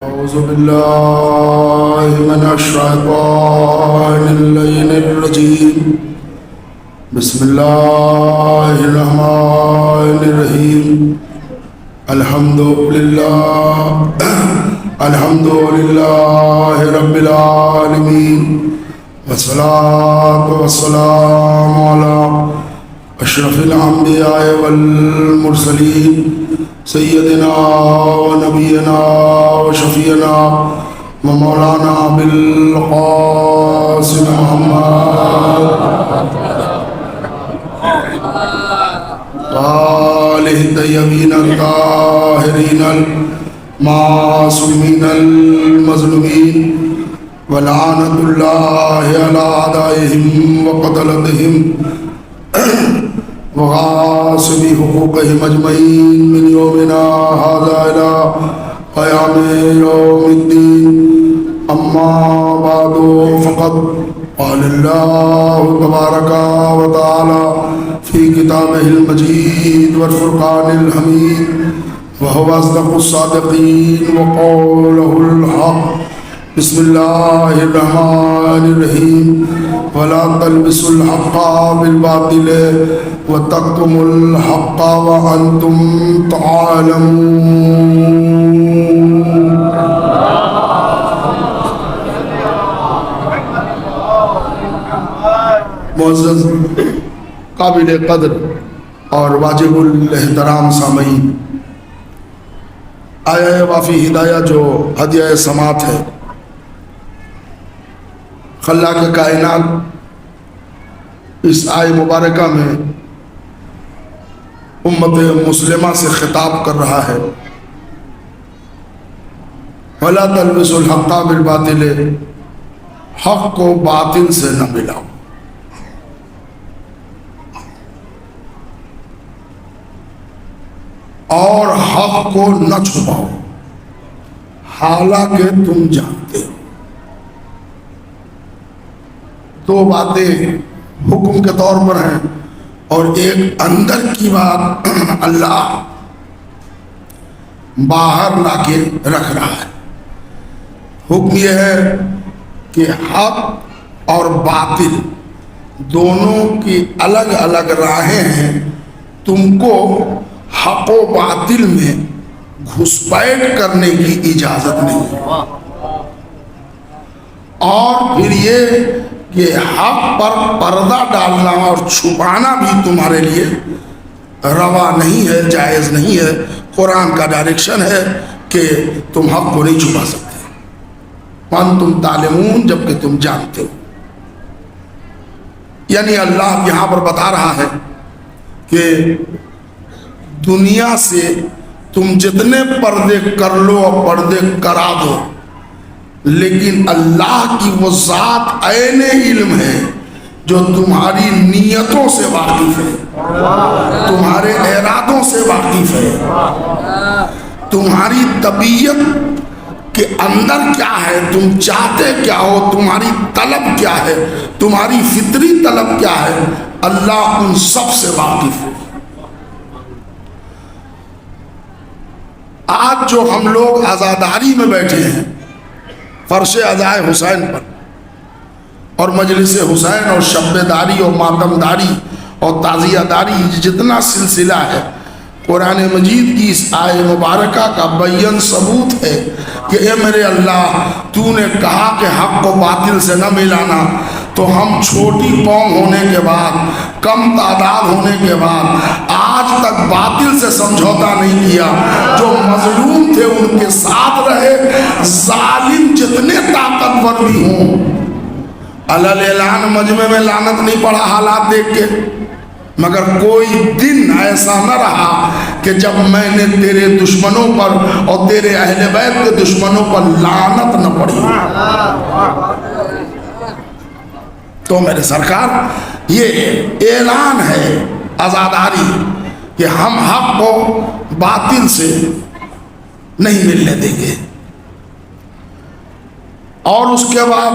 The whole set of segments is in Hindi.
औज़ुबिल्लाहिमिनश्शैतानिर्रजीम बिस्मिल्लाहिर्रहमानिर्रहीम अल्हम्दुलिल्लाहि रब्बिल आलमीन वस्सलातु वस्सलामु अला अशरफिल अंबिया वल मुरसलीन सय्यदिना व नबीना व शफीना व मौलाना बिल क़ासिम मुहम्मद आलिहि तय्यबीन ताहिरीन मासूमीन मज़लूमीन व लानतुल्लाहि अला अदाइहिम व क़तलतिहिम वग़ासिबी हुक़ूक़िहिम अजमईन मिन यौमिना हाज़ा इला क़यामि यौमिद्दीन अम्मा बअदु फ़क़द क़ालल्लाहु तबारक व तआला फ़ी किताबिहिल मजीद वल फ़ुरक़ानिल हमीद व हुवा अस्दक़ुस सादिक़ीन व क़ौलुहुल हक़ बिस्मिल्लाहिर्रहमानिर्रहीम वला तल्बिसुल हक़्क़ा बिल बातिल व तक्तुमुल हक़्क़ा व अंतुम तअलमून। मुअज़्ज़ज़ काबिल क़द्र और वाजिबुल एहतराम सामईन, आया वाफ़ी हिदाया जो हदिया समात है, खल्लाक़ कायनात इस आय मुबारका में उम्मत मुस्लिमा से खिताब कर रहा है। वला तल्बिसुल हक़्क़ा बिल बातिल, हक़ को बातिल से न मिलाओ। और हक़ को न छुपाओ, हालांकि तुम जानते हो। दो बातें हुक्म के तौर पर हैं और एक अंदर की बात अल्लाह बाहर लाके रख रहा है। हुक्म यह है कि हक और बातिल दोनों की अलग अलग राहें हैं, तुमको हक व बातिल में घुसपैठ करने की इजाजत नहीं है। और फिर ये कि हक पर पर्दा डालना और छुपाना भी तुम्हारे लिए रवा नहीं है, जायज़ नहीं है। कुरान का डायरेक्शन है कि तुम हक को नहीं छुपा सकते, वन तुम तालिमून, जबकि तुम जानते हो। यानी अल्लाह यहाँ पर बता रहा है कि दुनिया से तुम जितने पर्दे कर लो और पर्दे करा दो, लेकिन अल्लाह की वो ज़ात ऐने इल्म है जो तुम्हारी नीयतों से वाकिफ है, तुम्हारे इरादों से वाकिफ है, तुम्हारी तबीयत के अंदर क्या है, तुम चाहते क्या हो, तुम्हारी तलब क्या है, तुम्हारी फितरी तलब क्या है, अल्लाह उन सब से वाकिफ है। आज जो हम लोग आज़ादारी में बैठे हैं, फर्श अज़ाए हुसैन पर और मजलिस हुसैन और शब्बेदारी और मातमदारी और ताज़ियादारी, जितना सिलसिला है, कुरान मजीद की इस आय मुबारका का बय्यन सबूत है कि ए मेरे अल्लाह, तूने कहा कि हक़ को बातिल से न मिलाना, तो हम छोटी कौम होने के बाद, कम तादाद होने के बाद आज तक बातिल से समझौता नहीं किया। जो मजलूम थे उनके साथ रहे, जालिम जितने ताकतवर भी हों, अलल ऐलान मजमे में लानत नहीं पड़ा हालात देख के, मगर कोई दिन ऐसा न रहा कि जब मैंने तेरे दुश्मनों पर और तेरे अहले बैत के दुश्मनों पर लानत न पड़ी। तो मेरे सरकार, ये ऐलान है आज़ादारी कि हम हक को बातिल से नहीं मिलने देंगे। और उसके बाद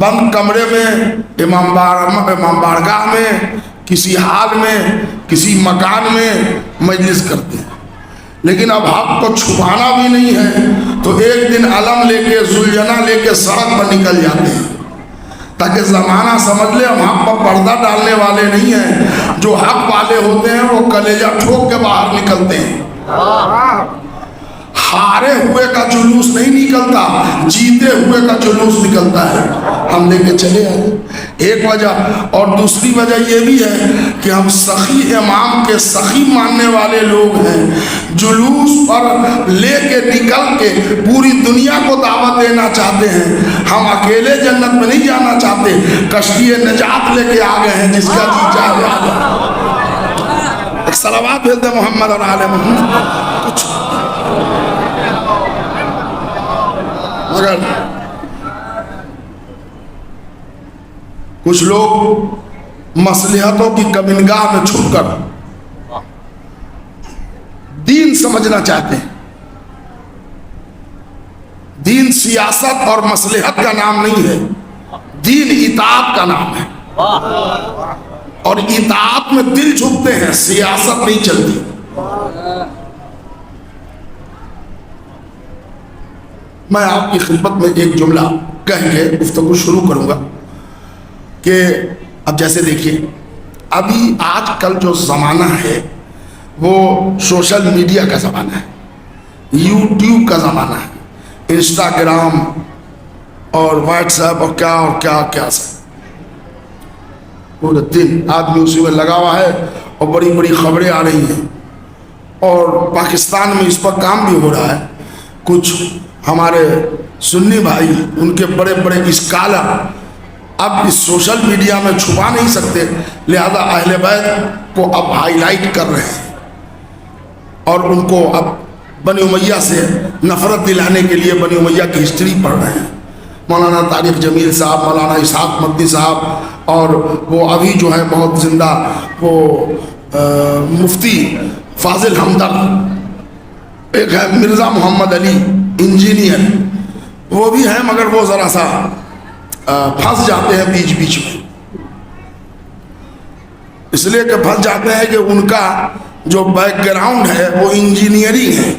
बंद कमरे में, इमाम बारगाह में, किसी हाल में, किसी मकान में मजलिस करते हैं। लेकिन अब हक को छुपाना भी नहीं है तो एक दिन अलम लेके जुलझना लेके सड़क पर निकल जाते हैं ताकि ज़माना समझ ले हम हक पर पर्दा डालने वाले नहीं हैं। जो हक वाले होते हैं वो कलेजा ठोक के बाहर निकलते हैं। हारे हुए का जुलूस नहीं निकलता, जीते हुए का जुलूस निकलता है। हम लेके चले आए एक वजह, और दूसरी वजह ये भी है कि हम सखी इमाम के सखी मानने वाले लोग हैं। जुलूस पर लेके निकल के पूरी दुनिया को दावत देना चाहते हैं। हम अकेले जन्नत में नहीं जाना चाहते, कश्ती नजात लेके आ गए हैं। जिसका जी चाहे एक सलावत भेज दे मोहम्मद और आले मोहम्मद। कुछ मगर कुछ लोग मसलिहतों की कमिनगाह में छुपकर दीन समझना चाहते हैं। दीन सियासत और मसलिहत का नाम नहीं है, दीन इताअत का नाम है। और इताअत में दिल झुकते हैं, सियासत नहीं चलती। मैं आपकी खिदमत में एक जुमला कह के गुफ्तगू शुरू करूंगा कि अब जैसे देखिए, अभी आजकल जो ज़माना है वो सोशल मीडिया का ज़माना है, यूट्यूब का ज़माना है, इंस्टाग्राम और व्हाट्सएप और क्या सब पूरे दिन आदमी उसी में लगा हुआ है और बड़ी बड़ी खबरें आ रही हैं। और पाकिस्तान में इस पर काम भी हो रहा है। कुछ हमारे सुन्नी भाई, उनके बड़े बड़े स्कॉलर अब इस सोशल मीडिया में छुपा नहीं सकते, लिहाजा अहले बैत को अब हाईलाइट कर रहे हैं और उनको अब बनी उमैया से नफरत दिलाने के लिए बनी उमैया की हिस्ट्री पढ़ रहे हैं। मौलाना तारिक जमील साहब, मौलाना इसहाक मद्दी साहब, और वो अभी जो है बहुत जिंदा वो मुफ्ती फाजिल हमदर्द, एक है मिर्ज़ा मोहम्मद अली इंजीनियर, वो भी है मगर वो ज़रा सा फंस जाते हैं बीच बीच में। इसलिए कि फंस जाते हैं कि उनका जो बैकग्राउंड है वो इंजीनियरिंग है।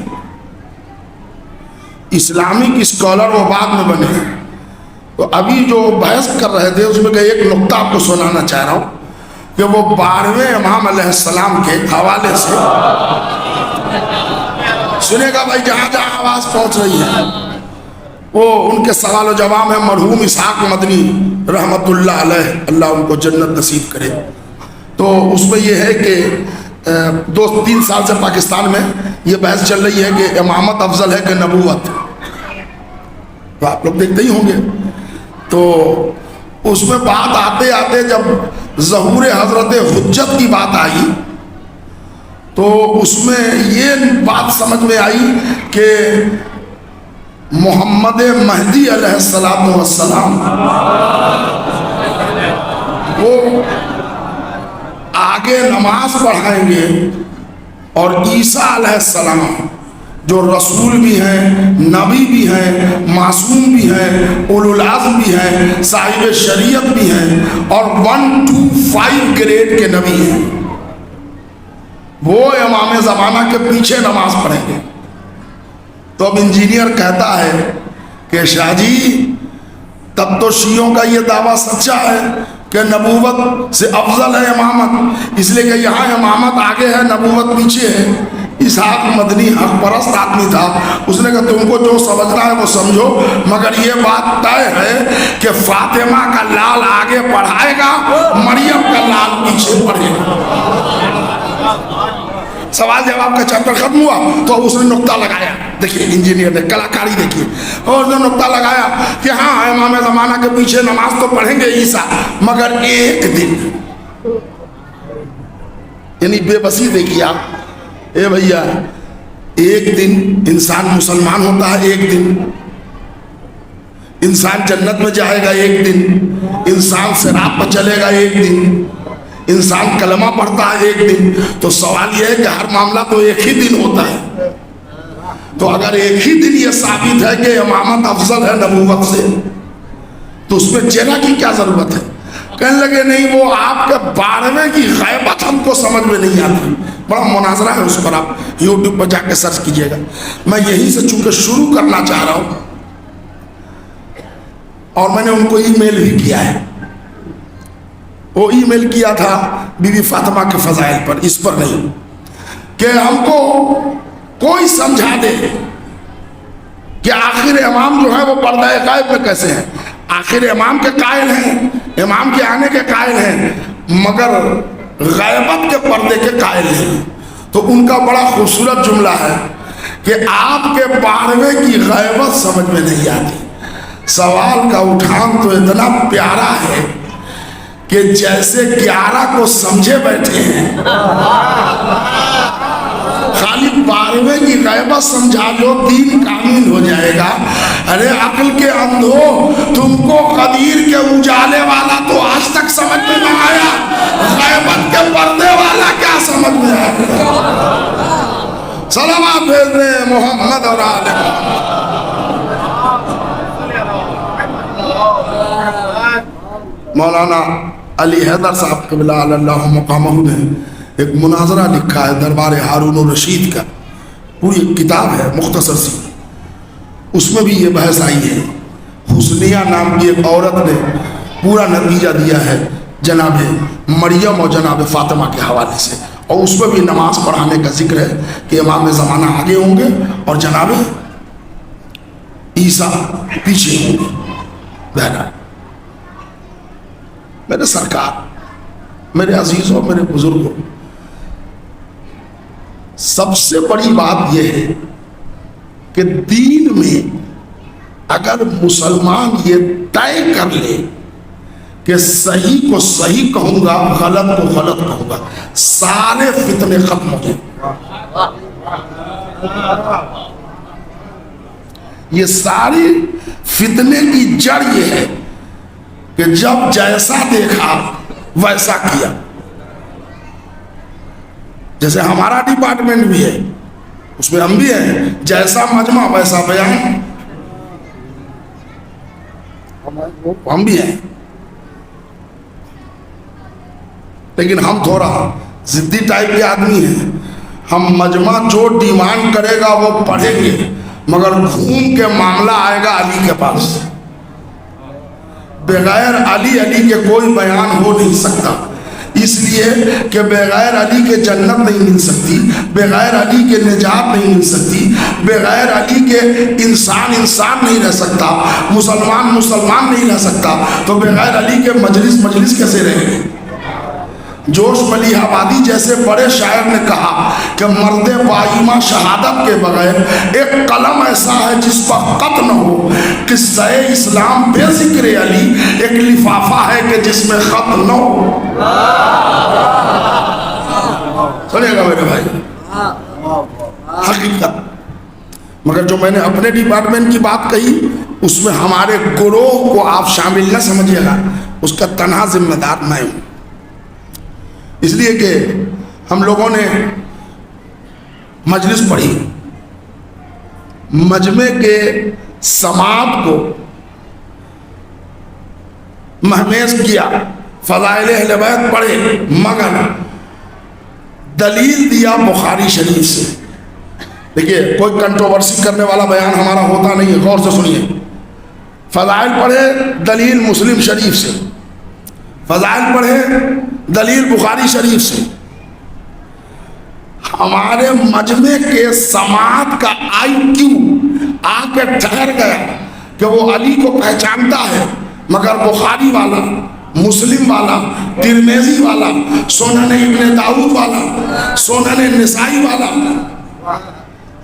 इस्लामिक स्कॉलर वो बाद में बने हैं। तो अभी जो बहस कर रहे थे उसमें एक नुक्ता आपको सुनाना चाह रहा हूँ कि वो 12वें इमाम अलैहिस्सलाम के हवाले से सुनेगा भाई, जहाँ जहाँ आवाज़ पहुँच रही है वो उनके सवाल और जवाब में। मरहूम इसहाक मदनी रहमतुल्लाह अलैह, अल्लाह उनको जन्नत नसीब करे। तो उसमें यह है कि 2-3 साल से पाकिस्तान में ये बहस चल रही है कि इमामत अफजल है कि नबूवत। तो आप लोग देखते ही होंगे। तो उसमें बात आते आते जब ज़हूर हज़रत हुज्जत की बात आई तो उसमें ये बात समझ में आई कि मोहम्मद महदी अलैहिस्सलातु वस्सलाम वो आगे नमाज पढ़ाएंगे और ईसा अलैहिस्सलाम जो रसूल भी हैं, नबी भी हैं, मासूम भी हैं, उलुल आज़्म भी हैं, साहिब शरीयत भी हैं और 1 to 5 ग्रेड के नबी हैं, वो इमाम ज़माना के पीछे नमाज पढ़ेंगे। तो अब इंजीनियर कहता है कि शाहजी तब तो शियों का ये दावा सच्चा है कि नबूवत से अफजल है इमामत, इसलिए कि यहाँ इमामत आगे है, नबूवत पीछे है। इसहाक मदनी हक परस्त आदमी था, उसने कहा तुमको जो समझना है वो समझो, मगर ये बात तय है कि फातिमा का लाल आगे पढ़ाएगा, मरियम का लाल पीछे पढ़ेगा। सवाल जवाब का चैप्टर खत्म हुआ तो उसने नुक्ता लगाया। देखिए इंजीनियर ने कलाकारी देखिए, और उसने नुक्ता लगाया कि हाँ इमाम ज़माना के पीछे नमाज तो पढ़ेंगे ईसा, मगर एक दिन, यानी बेबसी देखिए आप। ए भैया, एक दिन इंसान मुसलमान होता है, एक दिन इंसान जन्नत में जाएगा, एक दिन इंसान सिरात पर चलेगा, एक दिन इंसान कलमा पढ़ता है, एक दिन। तो सवाल यह है कि हर मामला तो एक ही दिन होता है। तो अगर एक ही दिन ये साबित है कि इमामत अफजल है नबूवत से, तो उसमें चेला की क्या जरूरत है? कहने लगे नहीं, वो आपके 12वें की गैबत हमको समझ में नहीं आती। बड़ा मुनाजरा है उस पर, आप यूट्यूब पर जाके सर्च कीजिएगा। मैं यहीं से चूंकि शुरू करना चाह रहा हूँ और मैंने उनको ईमेल भी किया है। वो ईमेल किया था बीबी फातिमा के फजाइल पर, इस पर नहीं, कि हमको कोई समझा दे कि आखिर इमाम जो है वो पर्दा गायब में कैसे हैं। आखिर इमाम के कायल हैं, इमाम के आने के कायल हैं, मगर गैबत के पर्दे के कायल हैं। तो उनका बड़ा खूबसूरत जुमला है कि आपके 12वें की गैबत समझ में नहीं आती। सवाल का उठान तो इतना प्यारा है कि जैसे 11 को समझे बैठे हैं। खाली 12वें की गैबत समझा लो, दीन कामिल हो जाएगा। अरे अक्ल के अंधो, तुमको कदीर के उजाले वाला तो आज तक समझ में ना आया, गैबत के पर्दे वाला क्या समझ में आया। सलाम भेज दे मोहम्मद और आले मौलाना अली हैदर साहब क़िबला अल्लाह मक़ामहू ने एक मुनाजरा लिखा है दरबार हारून रशीद का, पूरी किताब है मुख्तसर सी, उसमें भी ये बहस आई है। हुस्निया नाम की एक औरत ने पूरा नतीजा दिया है जनाब मरियम और जनाब फातिमा के हवाले से, और उसमें भी नमाज पढ़ाने का जिक्र है कि इमाम ज़माना आगे होंगे और जनाब ईसा पीछे होंगे। बहरा मेरे सरकार, मेरे अजीज़ों, मेरे बुजुर्गों, सबसे बड़ी बात यह है कि दीन में अगर मुसलमान ये तय कर ले कि सही को सही कहूंगा, गलत को गलत कहूंगा, सारे फितने खत्म हो जाए। ये सारी फितने की जड़ ये है कि जब जैसा देखा वैसा किया। जैसे हमारा डिपार्टमेंट भी है, उसमें हम भी हैं, जैसा मजमा वैसा बयान, हम भी हैं। लेकिन हम थोड़ा जिद्दी टाइप के आदमी हैं। हम मजमा जो डिमांड करेगा वो पढ़ेंगे, मगर घूम के मामला आएगा अली के पास। बगैर अली के कोई बयान हो नहीं सकता, इसलिए कि बगैर अली के जन्नत नहीं मिल सकती, बगैर अली के निजात नहीं मिल सकती, बगैर अली के इंसान नहीं रह सकता, मुसलमान नहीं रह सकता। तो बगैर अली के मजलिस कैसे रहेंगे। जोश मलिहाबादी जैसे बड़े शायर ने कहा कि मर्दे बाईमा शहादत के बगैर एक कलम ऐसा है जिस पर खत न हो, किस्सा इस्लाम बेजिक्र अली एक लिफाफा है कि जिसमें खत न हो। सुनिएगा मेरे भाई, हकीकत। मगर जो मैंने अपने डिपार्टमेंट की बात कही उसमें हमारे गुरोह को आप शामिल न समझिएगा, उसका तन्हा जिम्मेदार मैं हूं। इसलिए कि हम लोगों ने मजलिस पढ़ी, मजमे के समात को महमेज किया, फज़ाइल अहले बैत पढ़े, मगर दलील दिया बुखारी शरीफ से। देखिए कोई कंट्रोवर्सी करने वाला बयान हमारा होता नहीं है, गौर से सुनिए। फज़ाइल पढ़े दलील मुस्लिम शरीफ से, फज़ाइल पढ़े दलील बुखारी शरीफ से। हमारे मजमे के समात का IQ आके ठहर गया कि वो अली को पहचानता है, मगर बुखारी वाला, मुस्लिम वाला, तिरमिज़ी वाला, सुनन इब्न दाऊद वाला, सुनन निसाई वाला।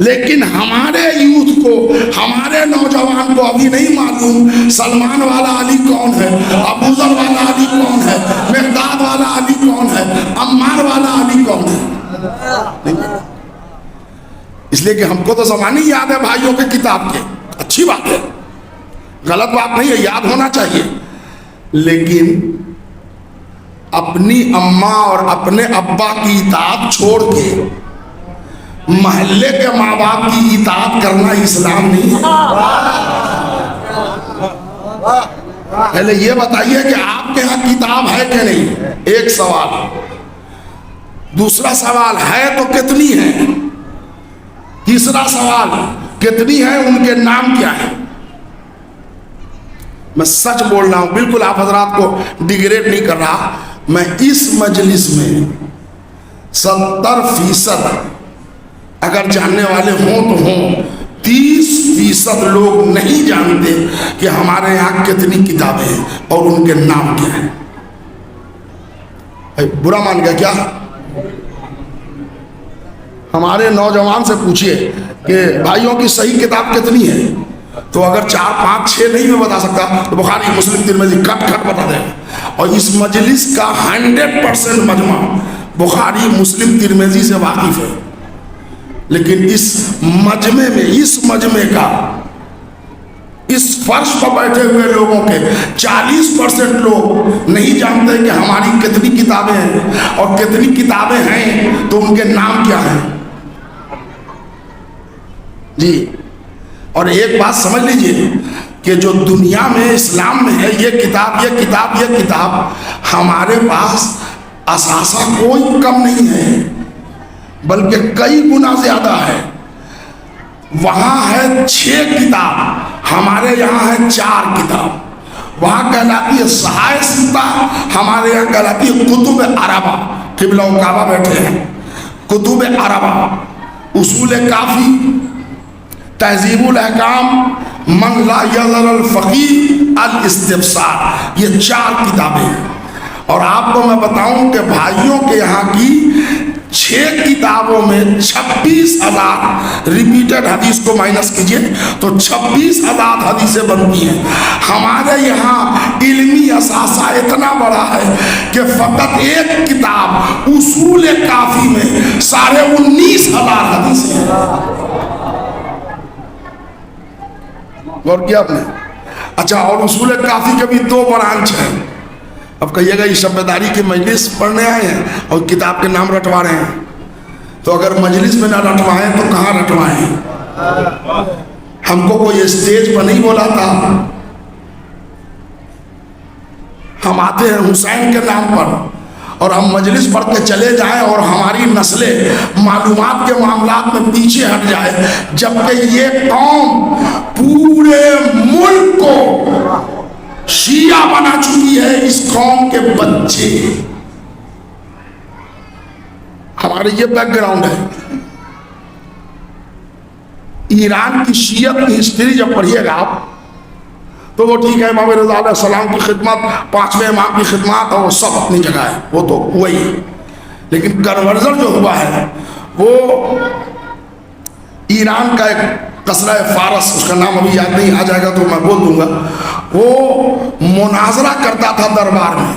लेकिन हमारे यूथ को, हमारे नौजवान को अभी नहीं मालूम सलमान वाला अली कौन है, अबू ज़र वाला अली कौन है, मिक़दाद वाला अली कौन है, अम्मार वाला अली कौन है। इसलिए कि हमको तो ज़मानी याद है भाइयों के किताब के, अच्छी बात है, गलत बात नहीं है, याद होना चाहिए। लेकिन अपनी अम्मा और अपने अब्बा की इताअत छोड़ के महल्ले के माँ बाप की इताअत करना इस्लाम नहीं है। पहले ये बताइए कि आपके यहाँ किताब है कि नहीं, एक सवाल। दूसरा सवाल है तो कितनी है, तीसरा सवाल कितनी है, उनके नाम क्या है। मैं सच बोल रहा हूं, बिल्कुल आप हजरात को डिग्रेड नहीं कर रहा। मैं इस मजलिस में 70% अगर जानने वाले हों तो हों, 30% लोग नहीं जानते कि हमारे यहाँ कितनी किताबें हैं और उनके नाम क्या हैं। बुरा मान गया क्या? हमारे नौजवान से पूछिए कि भाइयों की सही किताब कितनी है, तो अगर 4, 5, 6 नहीं मैं बता सकता तो बुखारी, मुस्लिम, तिरमिज़ी खट बता दें। और इस मजलिस का 100% मजमा बुखारी, मुस्लिम, तिरमिज़ी से वाकिफ है, लेकिन इस मजमे का इस फर्श पर बैठे हुए लोगों के 40% लोग नहीं जानते कि हमारी कितनी किताबें हैं, और कितनी किताबें हैं तो उनके नाम क्या हैं जी। और एक बात समझ लीजिए कि जो दुनिया में, इस्लाम में है ये किताब हमारे पास असासा कोई कम नहीं है, बल्कि कई गुना ज्यादा है। वहां है 6 किताब, हमारे यहाँ है 4 किताब। वहां कहलाती है सहाय सित्ता, हमारे यहाँ कहलाती है कुतुब अरबा। किबला काबा बैठे हैं, कुतुब अरबा, उसूल काफी, तहजीबुल अहकाम, मन ला यज़ल फकीह, अल इस्तिब्सार, ये 4 किताबें हैं। और आपको मैं बताऊं कि भाइयों के यहाँ की 6 किताबों में 26,000 रिपीटेड हदीस को माइनस कीजिए तो 26,000 हदीसें बनती हैं। हमारे यहाँ इल्मी असासा इतना बड़ा है कि फकत एक किताब उसूल काफी में 19,500 हदीसें हैं। गौर किया आपने? अच्छा, और उसूल काफी के भी 2 ब्रांच हैं। अब कहिएगा ये शब्दारी की मजलिस पढ़ने आए हैं और किताब के नाम रटवा रहे हैं, तो अगर मजलिस में ना रटवाएं तो कहाँ रटवाएं? हमको कोई स्टेज पर नहीं बोला था, हम आते हैं हुसैन के नाम पर और हम मजलिस पढ़ के चले जाएं और हमारी नस्लें मालूमात के मामलात में पीछे हट जाए, जबकि ये कौम पूरे मुल्क को शिया बना चुकी है। इस कौम के बच्चे, हमारे ये बैकग्राउंड है। ईरान की शियत की हिस्ट्री जब पढ़िएगा आप तो वो ठीक है, इमाम रज़ा अलैहिस्सलाम की खिदमत, 5वें इमाम की खिदमत, और सब अपनी जगह है, वो तो वही। लेकिन कन्वर्जन जो हुआ है वो ईरान का एक कसरा फारस, उसका नाम अभी याद नहीं आ जाएगा तो मैं बोल दूंगा, वो मुनाजरा करता था दरबार में,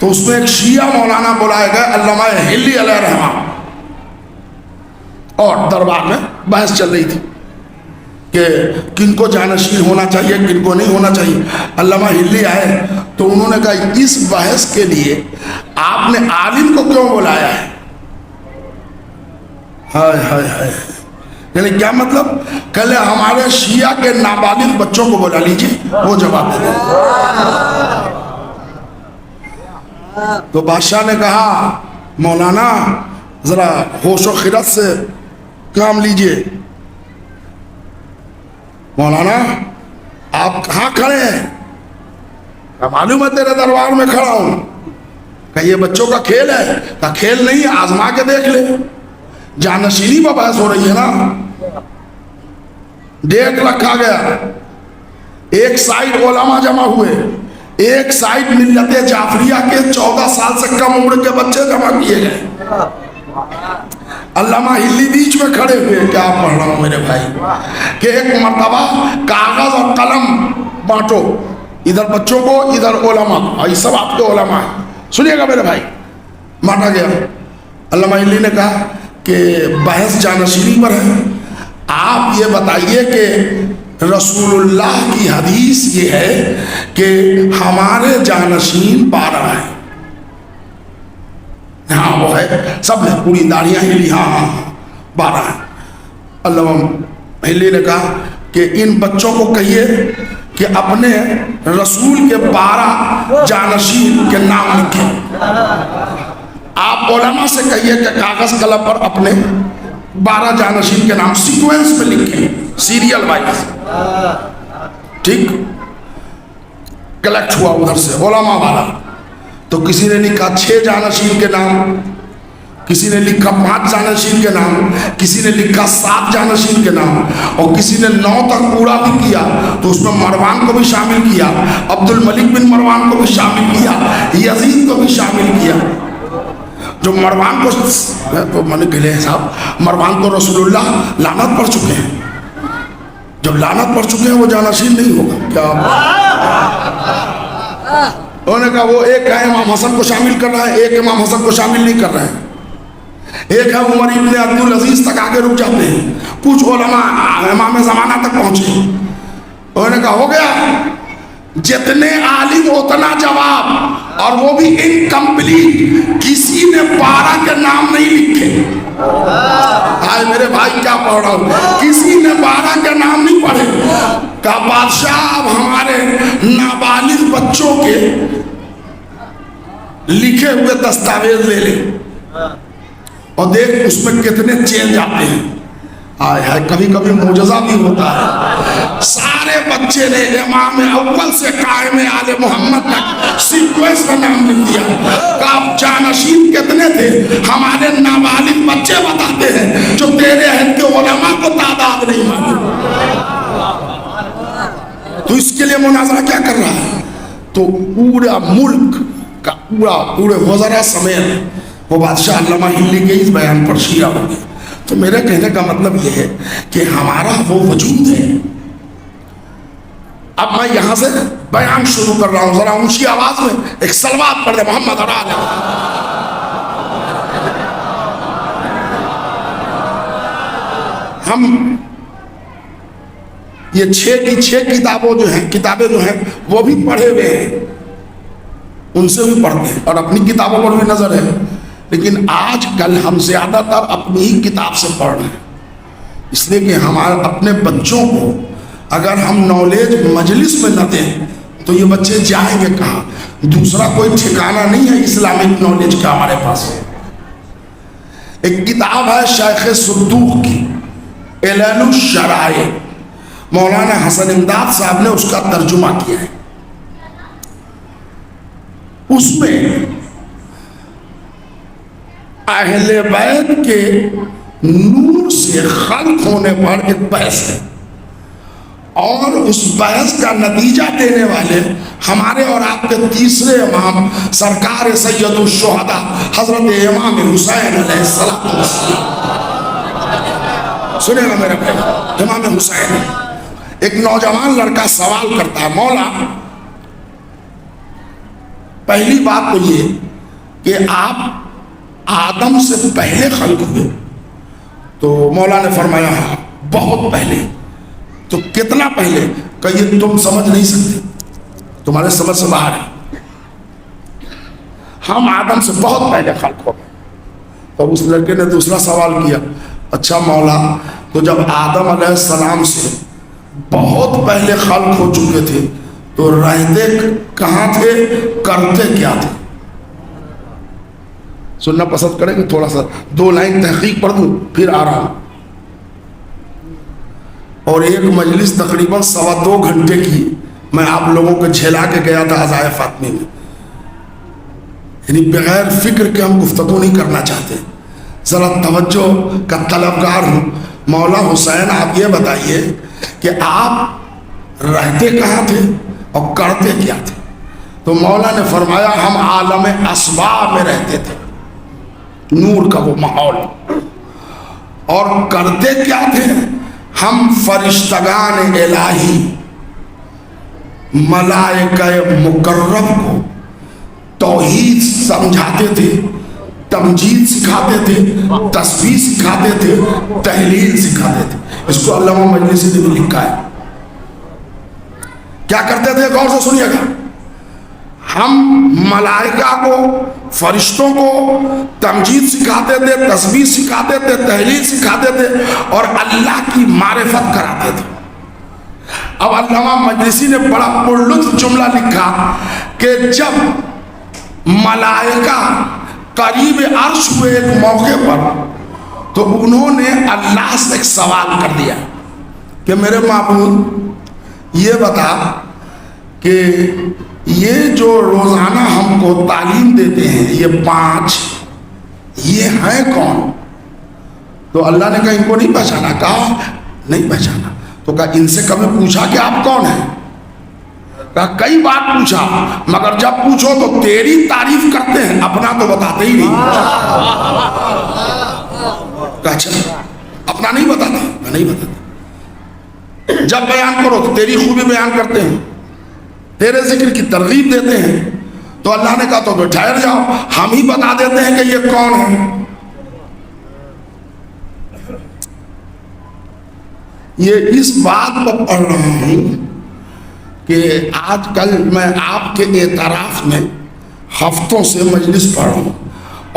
तो उसमें एक शिया मौलाना बुलाया गया, अल्लामा हिल्ली अलैहिर्रहमा, और दरबार में बहस चल रही थी कि किनको जानशीन होना चाहिए, किनको नहीं होना चाहिए। अल्लामा हिल्ली आए तो उन्होंने कहा इस बहस के लिए आपने आलिम को क्यों बुलाया है? हाय हाय हाय, यानी क्या मतलब? कल हमारे शिया के नाबालिग बच्चों को बुला लीजिए, वो जवाब दे दें। तो बादशाह ने कहा मौलाना जरा होशो खिरत से काम लीजिए। मौलाना आप कहाँ खड़े हैं? मालूम है तेरे दरबार में खड़ा हूं। कहा ये बच्चों का खेल है? कहा खेल नहीं है, आजमा के देख ले। जानशीनी पर बहस हो रही है ना। डेट रखा गया, एक साइड ओलामा जमा हुए, एक साइड मिल्लत जाफरिया के 14 साल से कम उम्र के बच्चे जमा किए गए। अल्लामा हिल्ली बीच में खड़े हुए, क्या पढ़ रहा हूं मेरे भाई, कि एक मर्तबा कागज और कलम बांटो, इधर बच्चों को, इधर ओलामा, और ये सब आपके ओलामा है, सुनिएगा मेरे भाई। बांटा गया। अल्लामा हिल्ली ने कहा कि बहस जानशीनी पर है, आप ये बताइए कि रसूलुल्लाह की हदीस ये है कि हमारे जानशीन 12 हैं। हाँ वो है, सब ने पूरी दाढ़ियाँ हिली, हाँ हाँ 12 हैं। अल्लामा हिल्ली ने कहा कि इन बच्चों को कहिए कि अपने रसूल के 12 जानशीन के नाम लिखें। आप उलमा से कहिए कि कागज कलम पर अपने 12 जानशीन के नाम सीक्वेंस में लिखें, सीरियल वाइज। ठीक, कलेक्ट हुआ उधर से उलमा वाला, तो किसी ने लिखा 6 जानशीन के नाम, किसी ने लिखा 5 जानशीन के नाम, किसी ने लिखा 7 जानशीन के नाम, और किसी ने 9 तक पूरा भी किया, तो उसमें मरवान को भी शामिल किया, अब्दुल मलिक बिन मरवान को भी शामिल किया, यजीद को भी शामिल किया। जो मरवान को तो मैंने कहले साहब, मरवान को रसूलुल्लाह लानत पढ़ चुके हैं, जब लानत पढ़ चुके हैं वो जानशीन नहीं होगा क्या? उन्होंने कहा वो एक है इमाम हसन को शामिल कर रहा है, एक इमाम हसन को शामिल नहीं कर रहा है, एक है उमर इब्ने अब्दुल अजीज तक आगे रुक जाते हैं, कुछ उलमा इमाम ज़माना तक पहुंचे। उन्होंने कहा हो गया, जितने आलिम उतना जवाब, और वो भी इनकम्प्लीट, किसी ने 12 के नाम नहीं लिखे। हाय मेरे भाई क्या पढ़ रहा हूं, किसी ने 12 के नाम नहीं पढ़े। कहा बादशाह अब हमारे नाबालिग बच्चों के लिखे हुए दस्तावेज ले ले और देख उसमें कितने चेंज आते हैं। आय हाय, कभी कभी मुजज़ा भी होता है। सारे बच्चे ने इमाम अव्वल से कायम आले मोहम्मद तक सीक्वेंस में नाम लिख दिया। कब जानशीन कितने थे, हमारे नाबालिग बच्चे बताते हैं, जो तेरे अहद के उलमा को तादाद नहीं मालूम। तो इसके लिए मुनाजरा क्या कर रहा है? तो पूरा मुल्क का पूरे वज़रा समेत वो बादशाह अल्लामा हिल्ली के इस बयान पर शिया हो गए। तो मेरे कहने का मतलब यह है कि हमारा वो वजूद है। अब मैं यहां से बयान शुरू कर रहा हूं, जरा ऊंची आवाज में एक सलवात पढ़ दे मोहम्मद और आले। हम ये 6 की 6 किताबें जो हैं वो भी पढ़े हुए हैं, उनसे भी पढ़ते हैं और अपनी किताबों पर भी नजर है, लेकिन आज कल हम ज्यादातर अपनी ही किताब से पढ़ रहे हैं। इसलिए कि हमारे अपने बच्चों को अगर हम नॉलेज मजलिस में न दें तो ये बच्चे जाएंगे कहाँ? दूसरा कोई ठिकाना नहीं है इस्लामिक नॉलेज का हमारे पास। एक किताब है शेख सुद्दूक की, इलानुश शराए, मौलाना हसन इमदाद साहब ने उसका तर्जुमा किया है। उसमें अहले बैत के नूर से खल्क होने पर एक बहस है, और उस बहस का नतीजा देने वाले हमारे और आपके तीसरे इमाम सरकार सैयदुल शुहदा हजरत इमाम हुसैन अलैहिस्सलाम। सुनेगा मेरे भाई, इमाम हुसैन। एक नौजवान लड़का सवाल करता है, मौला पहली बात तो ये कि आप आदम से पहले खल्क हुए? तो मौला ने फरमाया हाँ बहुत पहले। तो कितना पहले? कहिए तुम समझ नहीं सकते, तुम्हारे समझ से बाहर है, हम आदम से बहुत पहले खल्क हो गए। तो उस लड़के ने दूसरा सवाल किया, अच्छा मौला तो जब आदम अलैहिस्सलाम से बहुत पहले खल्क हो चुके थे तो रहते कहाँ थे, करते क्या थे? सुनना पसंद करेंगे? थोड़ा सा 2 लाइन तहकीक पढ़ दूं फिर आ रहा हूं। और एक मजलिस तकरीबन 2.25 घंटे की मैं आप लोगों को झेला के गया था अज़ाए फातमी में, यानी बगैर फिक्र के हम गुफ्तगू नहीं करना चाहते, ज़रा तवज्जो का तलबगार हूँ। मौला हुसैन आप ये बताइए कि आप रहते कहाँ थे और करते क्या थे? तो मौला ने फरमाया हम आलम अस्बाब में रहते थे, नूर का वो माहौल। और करते क्या थे? हम फरिश्तगान इलाही मलाइका मुकर्रम को तौहीद समझाते थे, तमजीद सिखाते थे, तस्बीह सिखाते थे, तहलील सिखाते थे। इसको अल्लामा मजलिसी ने भी लिखा है। क्या करते थे? गौर से सुनिएगा। हम मलाइका को, फरिश्तों को तमजीद सिखाते थे, तस्बीह सिखाते थे, तहलील सिखाते थे और अल्लाह की मारिफत कराते थे। अब अल्लामा मजलिसी ने बड़ा पुरलुत्फ जुमला लिखा कि जब मलाइका करीब अर्श हुए एक मौके पर, तो उन्होंने अल्लाह से एक सवाल कर दिया कि मेरे माबूद ये बता कि ये जो रोज़ाना हमको तालीम देते हैं ये 5, ये हैं कौन? तो अल्लाह ने कहा इनको नहीं पहचाना? कहा नहीं पहचाना। तो कहा इनसे कभी पूछा कि आप कौन हैं? कहा कई बार पूछा, मगर जब पूछो तो तेरी तारीफ करते हैं, अपना तो बताते ही नहीं। कहा अच्छा अपना नहीं बताते? नहीं बताते। जब बयान करो तो तेरी खूबी बयान करते हैं, तेरे जिक्र की तरगीब देते हैं। तो अल्लाह ने कहा तो ठहर जाओ, हम ही बता देते हैं कि ये कौन है। ये इस बात पर पढ़ रहा हूं कि आजकल मैं आपके एतराफ में हफ्तों से मजलिस पढ़ रहा हूँ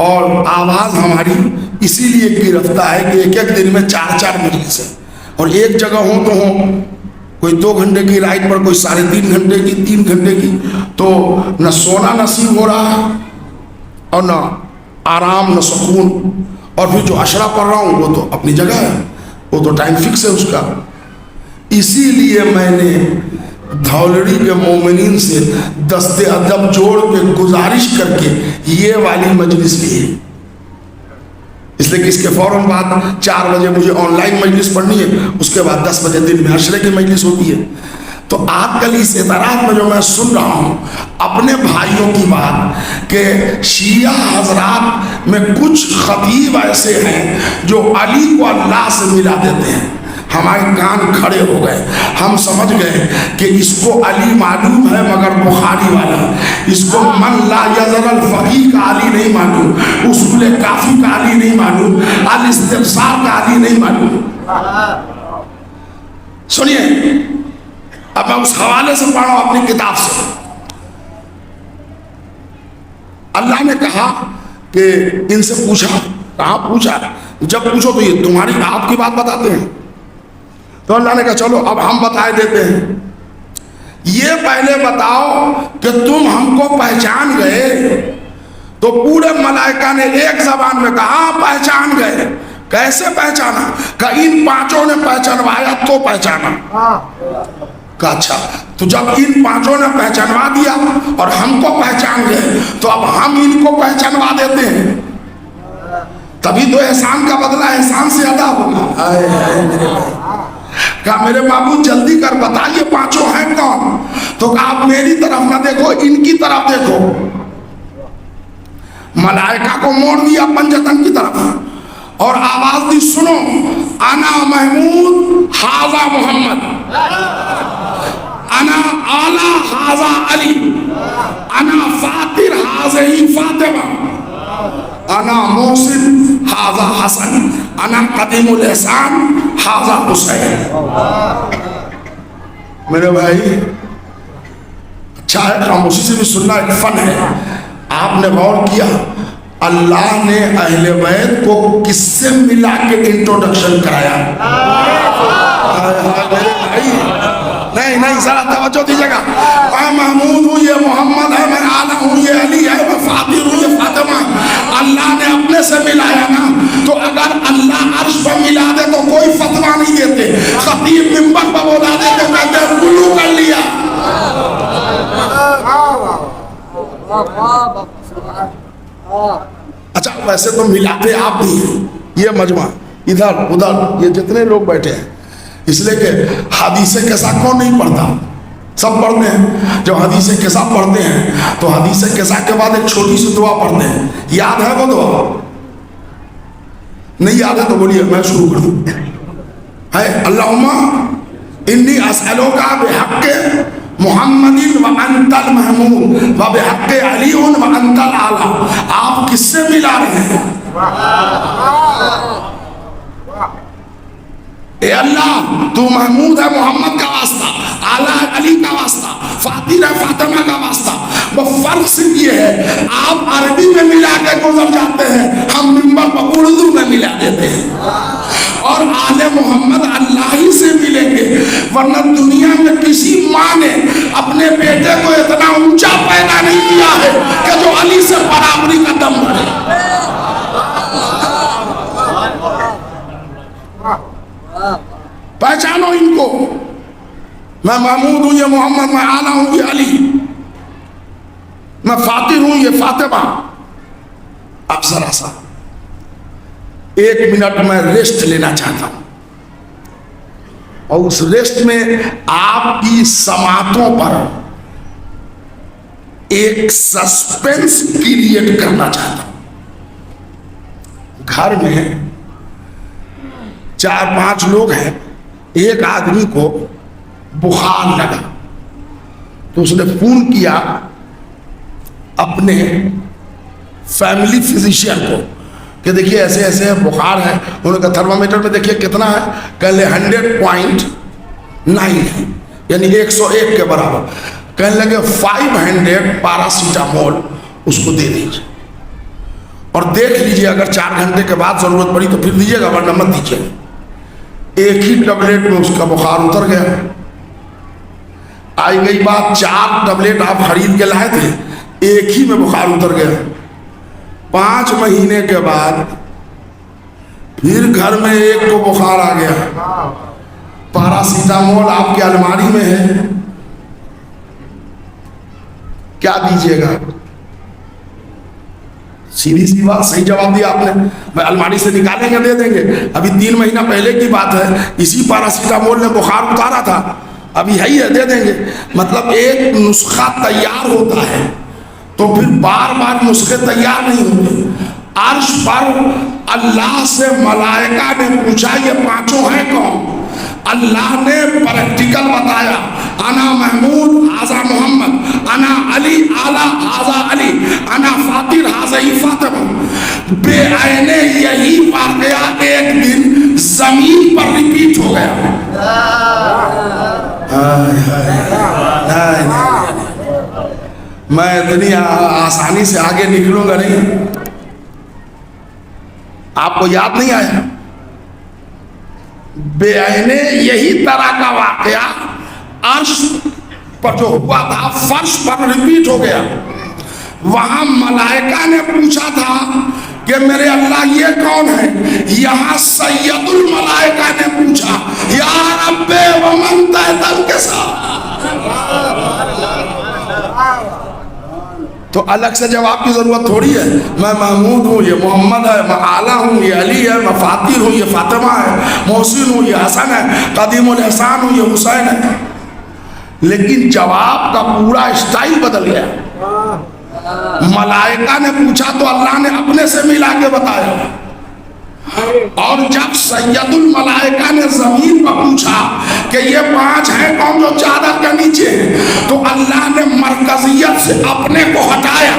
और आवाज़ हमारी इसीलिए गिरफ्तार है कि एक एक दिन में 4-4 मजलिस है, और एक जगह हो तो हो कोई 2 घंटे की राइड पर, कोई 3.5 घंटे की, 3 घंटे की, तो न सोना नसीब हो रहा है और न आराम न सुकून। और फिर जो अशरा पढ़ रहा हूँ वो तो अपनी जगह है, वो तो टाइम फिक्स है उसका। इसीलिए मैंने धौलड़ी के मोमिनीन से दस्ते अदब जोड़ के गुजारिश करके ये वाली मजलिस ली है, इसलिए कि इसके फौरन बाद 4 बजे मुझे ऑनलाइन मजलिस पढ़नी है, उसके बाद 10 बजे दिन में अशरे की मजलिस होती है। तो आजकल इस एतराफ़ में जो मैं सुन रहा हूँ अपने भाइयों की बात कि शिया हजरात में कुछ खतीब ऐसे हैं जो अली को अल्लाह से मिला देते हैं, हमारे कान खड़े हो गए। हम समझ गए कि इसको अली मालूम है मगर बुखारी वाला, इसको मन ला यज़रल फ़क़ीह का अली नहीं मालूम, उसूल काफ़ी का अली नहीं मालूम, अल इस्तिग़फ़ार का अली नहीं मालूम। सुनिए, अब मैं उस हवाले से पढ़ रहा हूं अपनी किताब से। अल्लाह ने कहा कि इनसे पूछा, कहाँ पूछा? जब पूछो तो ये तुम्हारी आपकी बात बताते हैं। तो अल्लाह ने कहा चलो अब हम बताए देते हैं, ये पहले बताओ कि तुम हमको पहचान गए। तो पूरे मलाइका ने एक जबान में कहा पहचान गए। कैसे पहचाना? का इन 5 ने पहचानवाया तो पहचाना। का अच्छा, तो जब इन 5 ने पहचानवा दिया और हमको पहचान गए तो अब हम इनको पहचानवा देते हैं, तभी तो एहसान का बदला एहसान से अदा होगा। कहा मेरे बाबू जल्दी कर बता ये 5 हैं कौन? तो कहा आप मेरी तरफ ना देखो, इनकी तरफ देखो। मलाइका को मोड़ दिया पंजतन की तरफ और आवाज दी सुनो, अना महमूद हाजा मोहम्मद, अना आला हाजा अली, अना फातिर हाज़ा फातिमा, अना मोहसिन हाज़ा हसन, अना कदीमुल एहसान हाज़ा हुसैन। मेरे भाई अच्छा है, खामोशी से भी सुनना एक फन है। आपने गौर किया अल्लाह ने अहले बैत को किससे मिला के इंट्रोडक्शन कराया? नहीं नहीं जरा तवज्जो दीजिएगा। मैं महमूद हूँ, ये मोहम्मद है, मैं आला हूँ, ये अली है, मैं फातिर हूँ, ये फातिमा। अल्लाह ने अपने से मिलाया ना, तो अगर अल्लाह अर्श पर मिला दे तो कोई फतवा नहीं देते, खतीब मिंबर पर बोला दे तो कहते हैं गुलू कर लिया। अच्छा वैसे तो मिलाते आप भी, ये मजमा इधर उधर ये जितने लोग बैठे हैं, इसलिए कि हदीसे कैसा कौन नहीं पढ़ता, सब पढ़ते हैं। जब हदीसे कैसा पढ़ते हैं तो हदीसे कैसा के बाद एक छोटी सी दुआ पढ़ते हैं। याद है वो दुआ? नहीं याद है तो बोलिए मैं शुरू कर दूं। है अल्लाहुम्मा इन्नी अस्अलुका बिहक्के मुहम्मदिन व अंतल महमूद व बिहक्के अलीउन व अंतल आला। आप किससे मिला रहे हैं? ए अल्लाह तू महमूद है मोहम्मद का वास्ता, आला है अली का वास्ता, फातिर है फातिमा का वास्ता। वो फर्क सिर्फ ये है आप अरबी में मिला के गुजर जाते हैं, हम मिंबर पर उर्दू में मिला देते हैं। और आले मोहम्मद अल्लाह ही से मिलेंगे, वरना दुनिया में किसी माँ ने अपने बेटे को इतना ऊंचा पैदा नहीं किया है कि जो अली से बराबरी का दम भरे। पहचानो इनको, मैं महमूद हूं, ये मोहम्मद, मैं आला हूं, ये अली, मैं फातिर हूं, ये फातिमा। अब जरा सा 1 मिनट में रेस्ट लेना चाहता हूं, और उस रेस्ट में आपकी समातों पर एक सस्पेंस क्रिएट करना चाहता हूं। घर में 4-5 लोग हैं, एक आदमी को बुखार लगा तो उसने फोन किया अपने फैमिली फिजिशियन को कि देखिए ऐसे ऐसे बुखार है। उन्होंने कहा थर्मामीटर पे देखिए कितना है, कहले 100.9 है, यानी 101 के बराबर। कहने लगे 500 पैरासीटामोल उसको दे दीजिए, और देख लीजिए अगर 4 घंटे के बाद जरूरत पड़ी तो फिर दीजिएगा, वरना मत दीजिए। एक ही टैबलेट में उसका बुखार उतर गया। आई गई बात, 4 टैबलेट आप खरीद के लाए थे, एक ही में बुखार उतर गया। 5 महीने के बाद फिर घर में एक को बुखार आ गया। पैरासीटामोल आपके अलमारी में है, क्या दीजिएगा? सीधी सी बात, सही जवाब दिया आपने, भाई अलमारी से निकालेंगे दे देंगे। अभी 3 महीना पहले की बात है, इसी पैरासीटामोल ने बुखार उतारा था, अभी है ही है, दे देंगे। मतलब एक नुस्खा तैयार होता है तो फिर बार बार नुस्खे तैयार नहीं होते। अर्श पर अल्लाह से मलाइका ने पूछा ये 5 हैं कौन? अल्लाह ने प्रैक्टिकल बताया, अना महमूद हाजा मोहम्मद, अना अली आला हाजा अली, अना फातिर हाजा फातिमा। बेआईने यही वाकया एक दिन जमीन पर रिपीट हो गया। मैं इतनी आसानी से आगे निकलूंगा नहीं, आपको याद नहीं आया? बेआईने यही तरह का वाकया अर्श पर जो हुआ था फर्श पर रिपीट हो गया। वहां मलाइका ने पूछा था कि मेरे अल्लाह ये कौन है? यहां सैयदुल मलाइका ने पूछा या रब्बे व मन तहतल के साथ। तो अलग से जवाब की जरूरत थोड़ी है। मैं महमूद हूँ, ये मोहम्मद है, मैं आला हूँ, ये अली है, मैं फातिर हूँ, ये फातिमा है, मोहसिन हूँ, ये हसन है, कदीमुल एहसान हूँ, ये हुसैन है। लेकिन जवाब का पूरा स्टाइल बदल गया। मलाइका ने पूछा तो अल्लाह ने अपने से मिला के बताया, और जब सैयदुल मलाइका ने जमीन पर पूछा कि ये 5 हैं कौन जो चादर के नीचे हैं, तो अल्लाह ने मरकजियत से अपने को हटाया,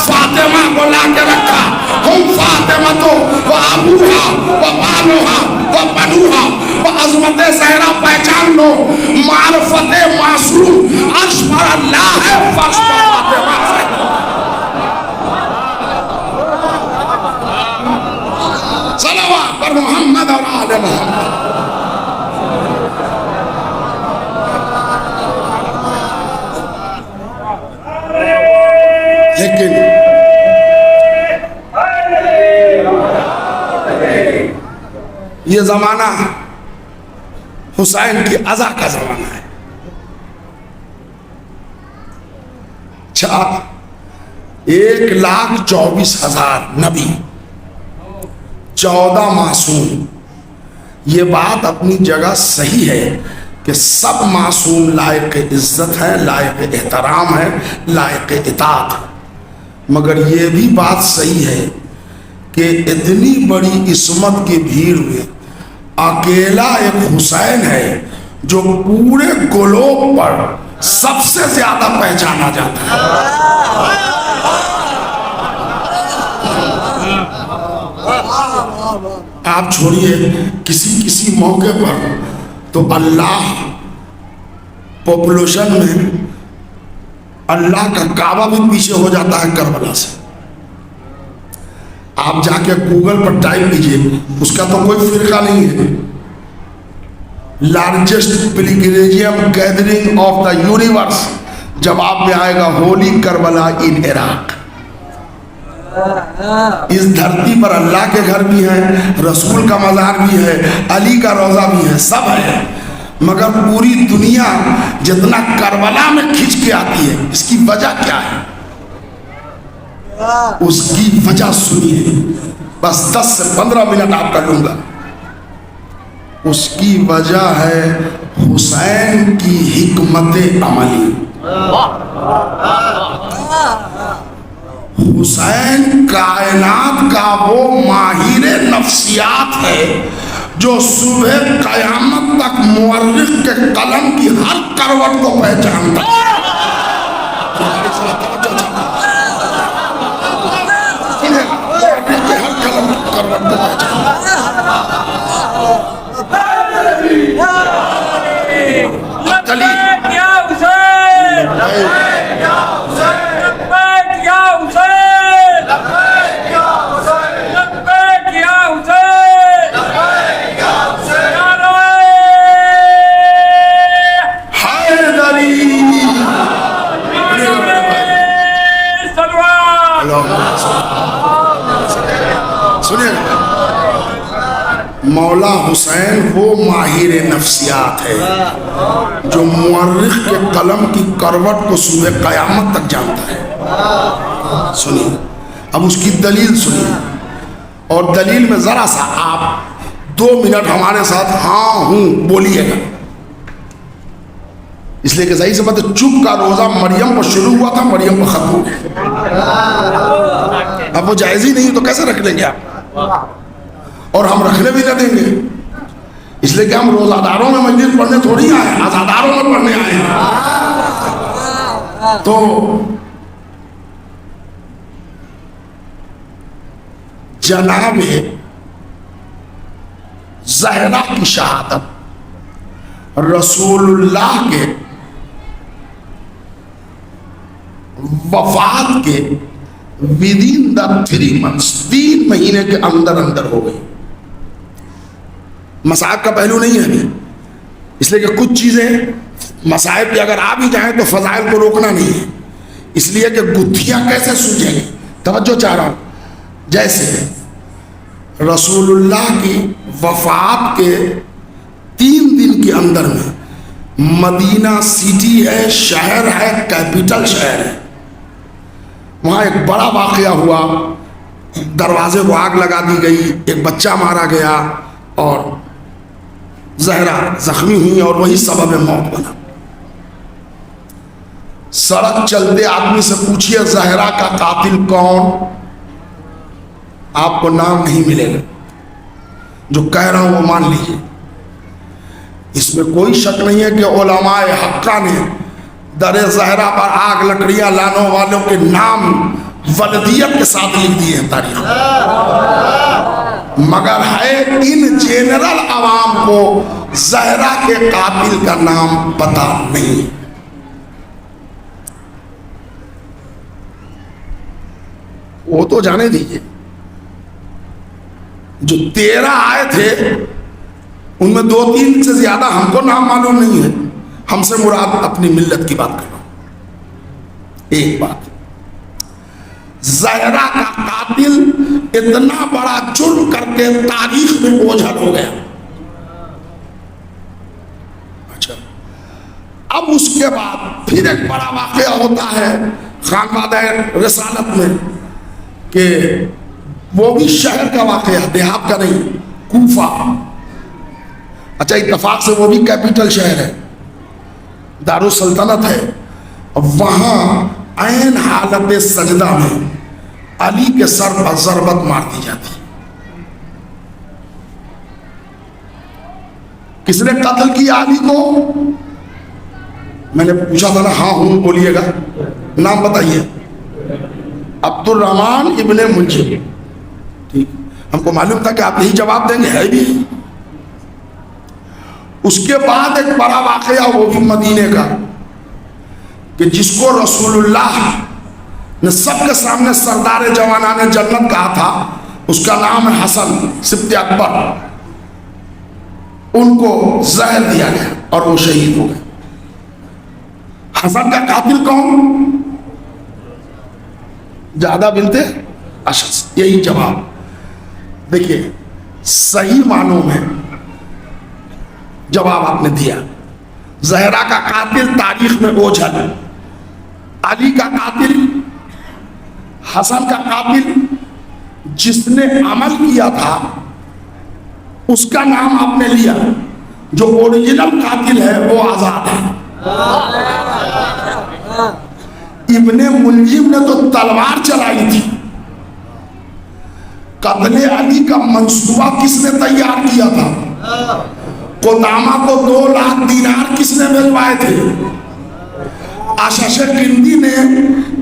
फातिमा को ला के रखा। हम फातिमा तो व अबूहा व बालूहा व बनुहा व अज़मत सहरा पहचान लो, मारफत मासूम अर्श पर अल्लाह है, फर्श पर फातिमा है। सलावत पर मोहम्मद और आले मोहम्मद। लेकिन ये जमाना हुसैन की अज़ा का जमाना है। 1,24,000 नबी, 14 मासूम। ये बात अपनी जगह सही है कि सब मासूम लायक इज्जत है, लायक एहतराम है, लायक इताअत है। मगर ये भी बात सही है कि इतनी बड़ी इस्मत की भीड़ में अकेला एक हुसैन है जो पूरे ग्लोब पर सबसे ज्यादा पहचाना जाता है। आप छोड़िए किसी किसी मौके पर तो अल्लाह पॉपुलेशन में अल्लाह का काबा भी पीछे हो जाता है करबला से। आप जाके गूगल पर टाइप कीजिए, उसका तो कोई फिरका नहीं है। Largest pilgrimage gathering of the universe जवाब में आएगा होली करबला इन इराक। इस धरती पर अल्लाह के घर भी हैं, रसूल का मज़ार भी है, अली का रोज़ा भी है, सब है। मगर पूरी दुनिया जितना करबला में खींच के आती है, इसकी वजह क्या है? उसकी वजह सुनिए, बस 10 से 15 मिनट आपका लूंगा। उसकी वजह है हुसैन की हिकमत अमली। हुसैन कायनात का वो माहिर नफ्सियात है जो सुबह कयामत तक मुअर्रिख के कलम की हर करवट को पहचानता है। हर कलम की करवट को पहचानता मौला हुसैन वो माहिर नफ्सियात है जो मुअर्रिख के कलम की करवट को सुबह कयामत तक जानता है। सुनिए, अब उसकी दलील सुनिए, और दलील में जरा सा आप 2 मिनट हमारे साथ हाँ हूं बोलिएगा, इसलिए कि सही से बात है, चुप का रोजा मरियम पर शुरू हुआ था, मरियम पर खत्म हो गया। अब वो जायज ही नहीं तो कैसे रख लेंगे आप, और हम रखने भी न देंगे, इसलिए कि हम रोजादारों में मजलिस पढ़ने थोड़ी आए, आजादारों में पढ़ने आए हैं। तो जनाब ज़हरा की शहादत रसूलुल्लाह के वफात के विदिन द 3 months 3 महीने के अंदर अंदर हो गई। मसाइब का पहलू नहीं है, इसलिए कि कुछ चीजें मसाइब पे अगर आ भी जाए तो फजाइल को रोकना नहीं है, इसलिए कि गुत्थियां कैसे सूझेंगी। तवज्जो चाह रहा हूं, जैसे रसूलुल्लाह की वफात के 3 दिन के अंदर में मदीना सिटी है, शहर है, कैपिटल शहर है, वहाँ एक बड़ा वाकया हुआ, दरवाजे को आग लगा दी गई, एक बच्चा मारा गया और ज़हरा जख्मी हुई और वही सबब मौत बना। सड़क चलते आदमी से पूछिए ज़हरा का कातिल कौन, आपको नाम नहीं मिलेगा, जो कह रहा हूं वो मान लीजिए। इसमें कोई शक नहीं है कि उलमाए हक्का ने दरे ज़हरा पर आग लकड़ियां लाने वालों के नाम वलदियत के साथ लिख दिए हैं तारीख में, मगर है इन जनरल आवाम को ज़हरा के कातिल का नाम पता नहीं। वो तो जाने दीजिए, जो 13 आए थे उनमें 2-3 से ज्यादा हमको नाम मालूम नहीं है। हमसे मुराद अपनी मिल्लत की बात कर रहा हूं। एक बात, ज़हरा का कातिल इतना बड़ा जुर्म करके तारीख में ओझल हो गया। अच्छा, अब उसके बाद फिर एक बड़ा वाकया होता है खानवादा रिसालत में, कि वो भी शहर का वाकया, देहात का नहीं, कूफा। अच्छा, इत्तेफाक से वो भी कैपिटल शहर है, दारुल सल्तनत है। वहां ऐन हालत सजदा में अली के सर पर ज़रबत मार दी जाती। किसने कत्ल किया अली को? मैंने पूछा था ना, हाँ हूं बोलिएगा, नाम बताइए। अब्दुल रहमान इब्ने मुलजिम। ठीक, हमको मालूम था कि आप यही जवाब देंगे, है भी। उसके बाद एक बड़ा वाकया, वो भी मदीने का, कि जिसको रसूलुल्लाह ने सबके सामने सरदार जवाना ने जन्नत कहा था, उसका नाम है हसन सिब्ते अकबर। उनको जहर दिया गया और वो शहीद हो गए। हसन का कातिल कौन? ज्यादा बिनते अशस। यही जवाब। देखिए, सही मानों में जवाब आपने दिया। जहरा का कातिल तारीख में ओझल, अली का कातिल, हसन का कातिल, जिसने अमल किया था उसका नाम आपने लिया। जो ओरिजिनल कातिल है वो आजाद है। इब्ने मुलजिम ने तो तलवार चलाई थी। कत्ले अली का मंसूबा किसने तैयार किया था? कोदामा को 2 लाख दीनार किसने भिजवाए थे? आशा किंदी ने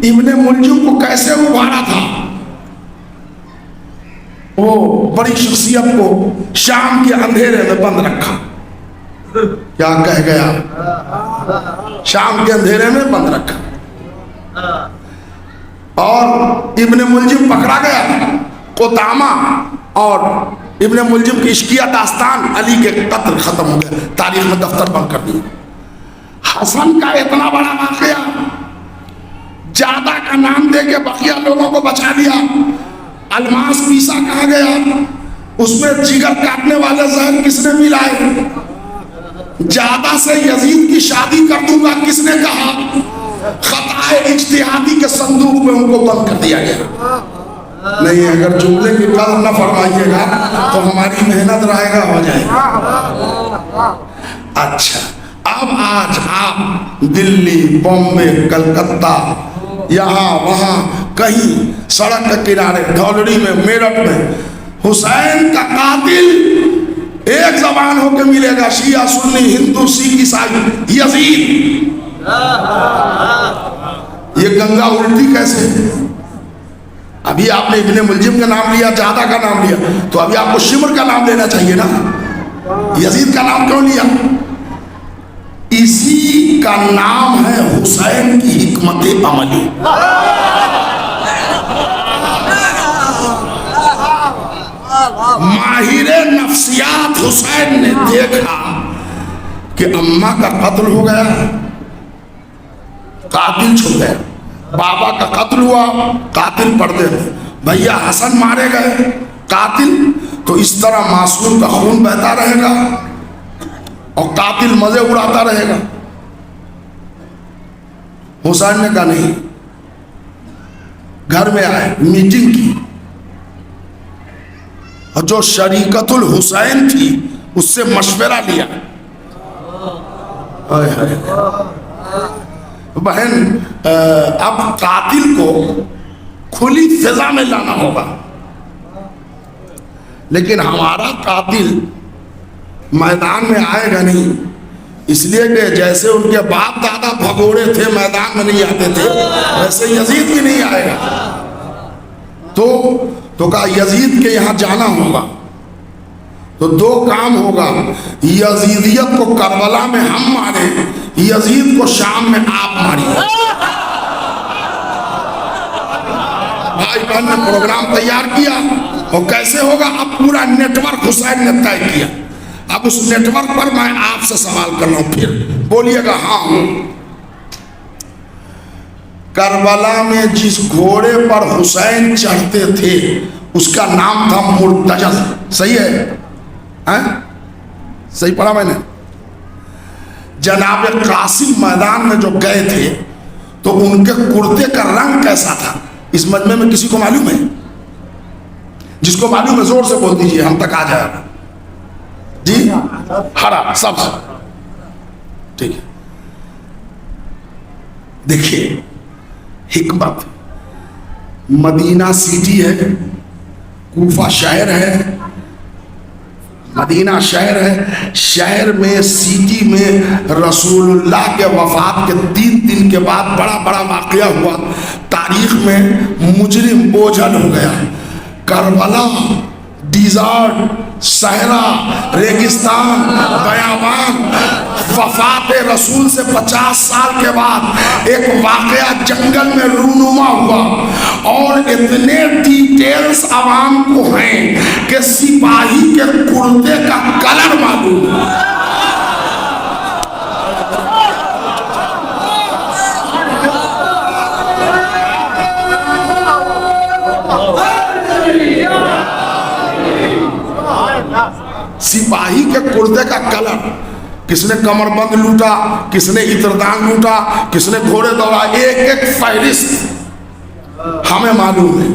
इब्ने मुलजिम को कैसे उभारा था? वो बड़ी शख्सियत को शाम के अंधेरे में बंद रखा। क्या कह गया? शाम के अंधेरे में बंद रखा और इब्ने मुलजिम पकड़ा गया। कोदामा और इब्ने मुलजिम की इश्किया दास्तान अली के कत्ल खत्म हो गया, तारीख में दफ्तर बंद कर दिया। हसन का इतना बड़ा वाकया, ज्यादा का नाम दे के बकिया लोगों को बचा लिया। अलमास पीसा कहा गया, उसमें जिगर काटने वाले जहर किसने मिलाए? ज्यादा से यजीद की शादी कर दूंगा किसने कहा? खताए इज्तिहादी के संदूक में उनको बंद कर दिया गया। नहीं, अगर जुमले की कदर न फरमाइएगा तो हमारी मेहनत रहेगा हो जाएगा। अच्छा, अब आज आप दिल्ली, बॉम्बे, कलकत्ता, यहाँ वहाँ कहीं सड़क के किनारे, धौलड़ी में, मेरठ में हुसैन का कातिल एक जबान होकर मिलेगा। शिया, सुन्नी, हिंदू, सिख, ईसाई, यजीद। ये गंगा उल्टी कैसे? अभी आपने इब्ने मुलजिम का नाम लिया, जादा का नाम लिया, तो अभी आपको शिमर का नाम लेना चाहिए ना। यजीद का नाम क्यों लिया? इसी का नाम है हुसैन की हिकमत अमली। माहिर नफ्सियात हुसैन ने देखा कि अम्मा का कत्ल हो गया, कातिल छुप गया। बाबा का कत्ल हुआ, कातिल पर्दे में। भैया हसन मारे गए, कातिल। तो इस तरह मासूम का खून बहता रहेगा और कातिल मजे उड़ाता रहेगा। हुसैन ने कहा नहीं, घर में आए, मीटिंग की और जो शरीकतुल हुसैन थी उससे मशवरा लिया। बहन, अब कातिल को खुली फिजा में लाना होगा, लेकिन हमारा कातिल मैदान में आएगा नहीं, इसलिए कि जैसे उनके बाप दादा भगोड़े थे, मैदान में नहीं आते थे, वैसे यजीद भी नहीं आएगा। तो कहा यजीद के यहाँ जाना होगा। तो 2 काम होगा, यजीदियत को करबला में हम मारे, यजीद को शाम में आप मारिए। भाई बहन ने प्रोग्राम तैयार किया और कैसे होगा, अब पूरा नेटवर्क हुसैन ने तय किया। अब उस नेटवर्क पर मैं आपसे सवाल कर रहा हूं, फिर बोलिएगा हाँ हूं। करबला में जिस घोड़े पर हुसैन चढ़ते थे उसका नाम था मुर्तजा। सही है? सही पढ़ा मैंने? जनाब कासिम मैदान में जो गए थे तो उनके कुर्ते का रंग कैसा था? इस मजमे में किसी को मालूम है? जिसको मालूम है जोर से बोल दीजिए, हम तक आ जाएगा जी। हरा सब ठीक है। देखिए हिकमत, मदीना सिटी है, कूफा शहर है, मदीना शहर है। शहर में, सिटी में रसूलुल्लाह के वफात के 3 दिन के बाद बड़ा बड़ा वाकया हुआ। तारीख में मुजरिम बोझल हो गया। करबला, डिजार्ट, सहरा, रेगिस्तान, बयावान, वफात रसूल से 50 साल के बाद एक वाकया जंगल में रूनुमा हुआ और इतने डिटेल्स आवाम को हैं कि सिपाही के कुर्ते का कलर मालूम है। सिपाही के कुर्ते का कलर किसने कमरबंद लूटा, किसने इत्रदान लूटा, किसने घोड़े दौड़ा, एक एक फहरिस्त हमें मालूम है,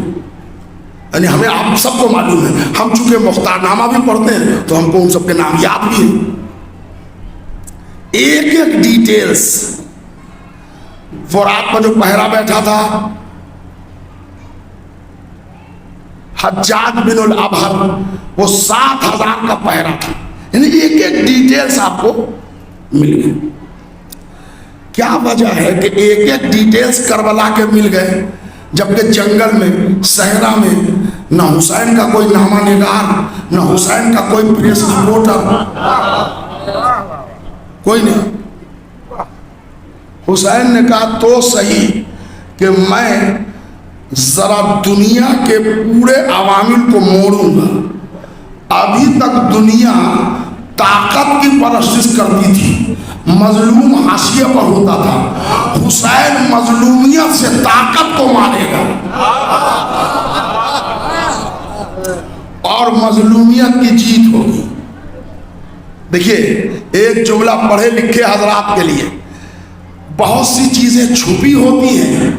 यानी हमें आप सबको मालूम है। हम चूंकि मुख्तारनामा भी पढ़ते हैं तो हमको उन सबके नाम याद भी है, एक एक डिटेल्स। फुरात पर जो पहरा बैठा था हज्जाज बिन उल अबहर, वो 7,000 का पहरा था, यानी एक एक डिटेल्स आपको मिल गई। क्या वजह है कि एक एक डिटेल्स करबला के मिल गए, जबकि जंगल में सहरा में न हुसैन का कोई नामा निगार, न हुसैन का कोई प्रेस रिपोर्टर, कोई नहीं। हुसैन ने कहा तो सही कि मैं जरा दुनिया के पूरे अवामिल को मोड़ूंगा। अभी तक दुनिया ताकत की परस्तिश करती थी, मजलूम हाशिए पर होता था, हुसैन मजलूमियत से ताकत को मारेगा और मजलूमियत की जीत होगी। देखिए, एक जुमला पढ़े लिखे हजरात के लिए, बहुत सी चीजें छुपी होती हैं,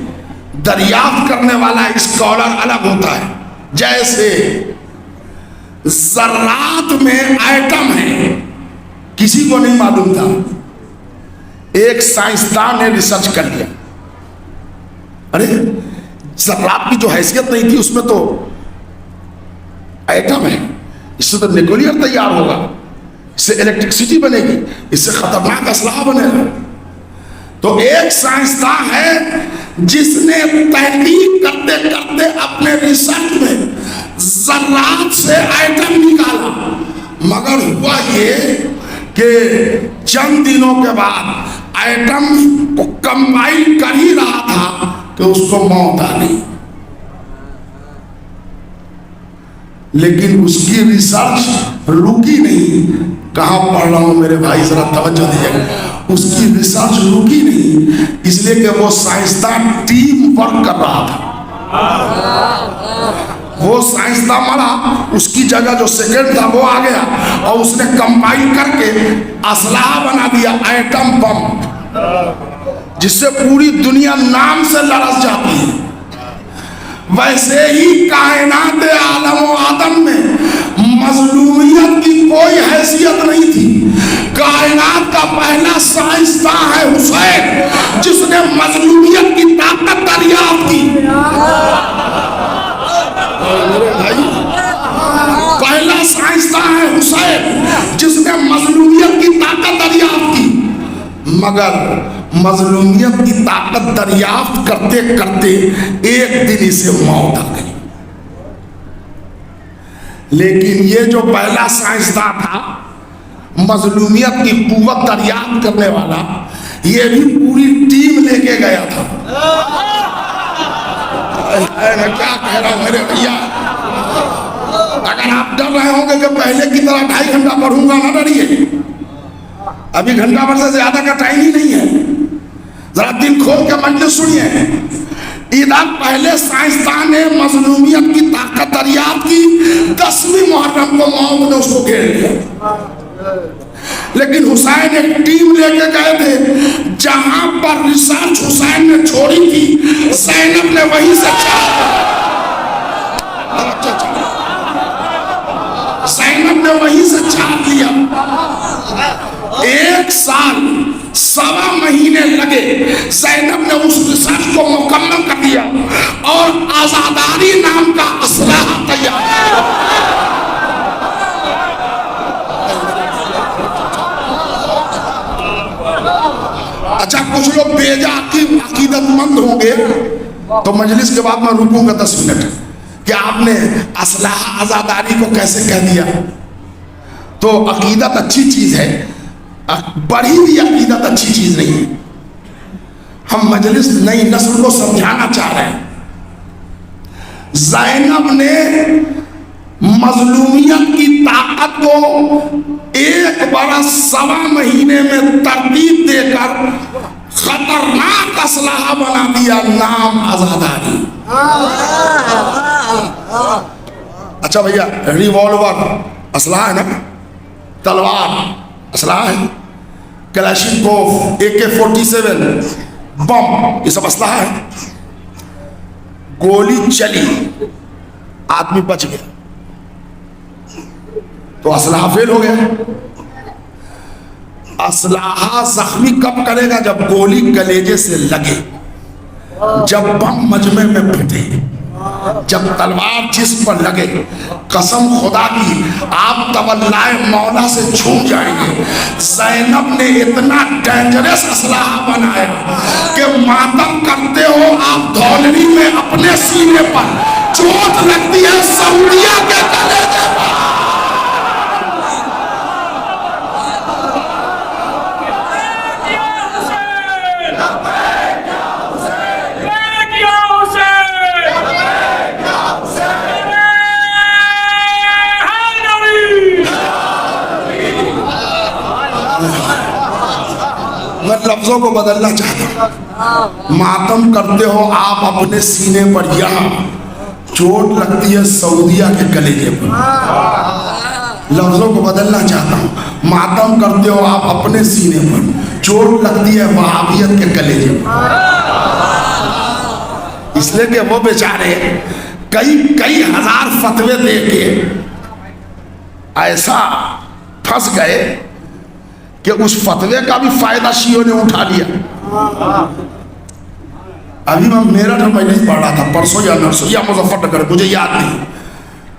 दरियाफ्त करने वाला स्कॉलर अलग होता है। जैसे जर्रात में एटम है, किसी को नहीं मालूम था, एक साइंसदान ने रिसर्च कर लिया, अरे जर्रात की जो हैसियत नहीं थी उसमें तो एटम है, इससे तो न्यूक्लियर तैयार होगा, इससे इलेक्ट्रिसिटी बनेगी, इससे खतरनाक असलहा बनेगा। तो एक साइंसदान है जिसने तहकीक करते करते अपने रिसर्च में जर्रात से एटम निकाला, मगर हुआ ये कि चंद दिनों के बाद एटम को कंबाइन कर ही रहा था कि उसको मौत आ गई। लेकिन उसकी रिसर्च रुकी नहीं। कहाँ पढ़ रहा हूं मेरे भाई, जरा तवज्जो दीजिएगा। उसकी रिसर्च रुकी नहीं, इसलिए कि वो साइंसदान टीम वर्क कर रहा था। वो साइंसदान मरा, उसकी जगह जो सेकेंड था वो आ गया और उसने कंबाइन करके असलहा बना दिया, एटम बम, जिससे पूरी दुनिया नाम से लरस जाती है। वैसे ही कायनात आलम व आदम में मजलूमियत की कोई हैसियत नहीं थी। कायनात का पहला साइंसदान है हुसैन, जिसने मजलूमियत की ताकत दरियाफ्त की। पहला साइंसदान है हुसैन, जिसने मजलूमियत की ताकत दरियाफ्त की। मगर मजलूमियत की ताकत दरियाफ्त करते करते एक दिन इसे मौत आ गई। लेकिन ये जो पहला साइंसदान था, मजलूमियत की कुव्वत दरियाफ्त करने वाला, ये भी पूरी टीम लेके गया था। मैं क्या कह रहा हूं मेरे भैया, अगर आप डर रहे होंगे कि पहले की तरह 2.5 घंटा पढ़ूंगा, ना डरिए। अभी घंटा भर से ज्यादा का टाइम ही नहीं है, जरा दिल खोल के मजलिस सुनिए। इधर पहले साइंसदान ने मजलूमियत की ताकत दरियाफ्त की, 10वीं मुहर्रम को मौत ने उसको घेर लिया। लेकिन हुसैन एक टीम लेके गए थे, जहां पर रिसर्च हुसैन ने छोड़ी थी, ज़ैनब ने वहीं से ज़ैनब ने वहीं से छाप लिया। 1 साल 1.25 महीने लगे, ज़ैनब ने उस रिसर्च को मुकम्मल कर दिया और आजादारी नाम का असलहा तैयार किया। अच्छा, कुछ लोग अकीदतमंद होंगे तो मजलिस के बाद मैं रुकूंगा 10 मिनट कि आपने असलहा आजादारी को कैसे कह दिया। तो अकीदत अच्छी चीज है, बढ़ी हुई अकीदत अच्छी चीज नहीं है। हम मजलिस नई नस्ल को समझाना चाह रहे हैं। ज़ैनब ने मजलूमियत की ताकत को 1 बरस 1.25 महीने में तरतीब देकर खतरनाक असलहा बना दिया, नाम आजादारी। अच्छा भैया, रिवॉल्वर असलहा है ना, तलवार असलहा है, कलाशिनकोव, AK-47 बम, ये सब असलहा है। गोली चली, आदमी बच गया, तो असलहा फेल हो गया। असलहा जख्मी कब करेगा? जब गोली कलेजे से लगे, जब बम मजमे में फटे, जब तलवार जिस्म पर लगे। कसम खुदा की, आप तवल्लाए मौला से छूट जाएंगे। ज़ैनब ने इतना डेंजरस असलहा बनाया कि मातम करते हो आप धौलनी में अपने सीने पर, चोट लगती है सऊदिया के कलेजे पर। मैं लफ्जों को बदलना चाहता हूं। मातम करते हो आप अपने सीने पर, यहां चोट लगती है सऊदिया के कलेजे पर। लफ्जों को बदलना चाहता हूं। मातम करते हो आप अपने सीने पर, चोट लगती है वहाबियत के कलेजे पर। इसलिए कि वो बेचारे कई हजार फतवे दे के ऐसा फंस गए कि उस फतवे का भी फायदा शियों ने उठा लिया। अभी मैं मेरठ में नहीं पढ़ रहा था, परसों या नरसों या मुजफ्फरनगर, मुझे याद नहीं।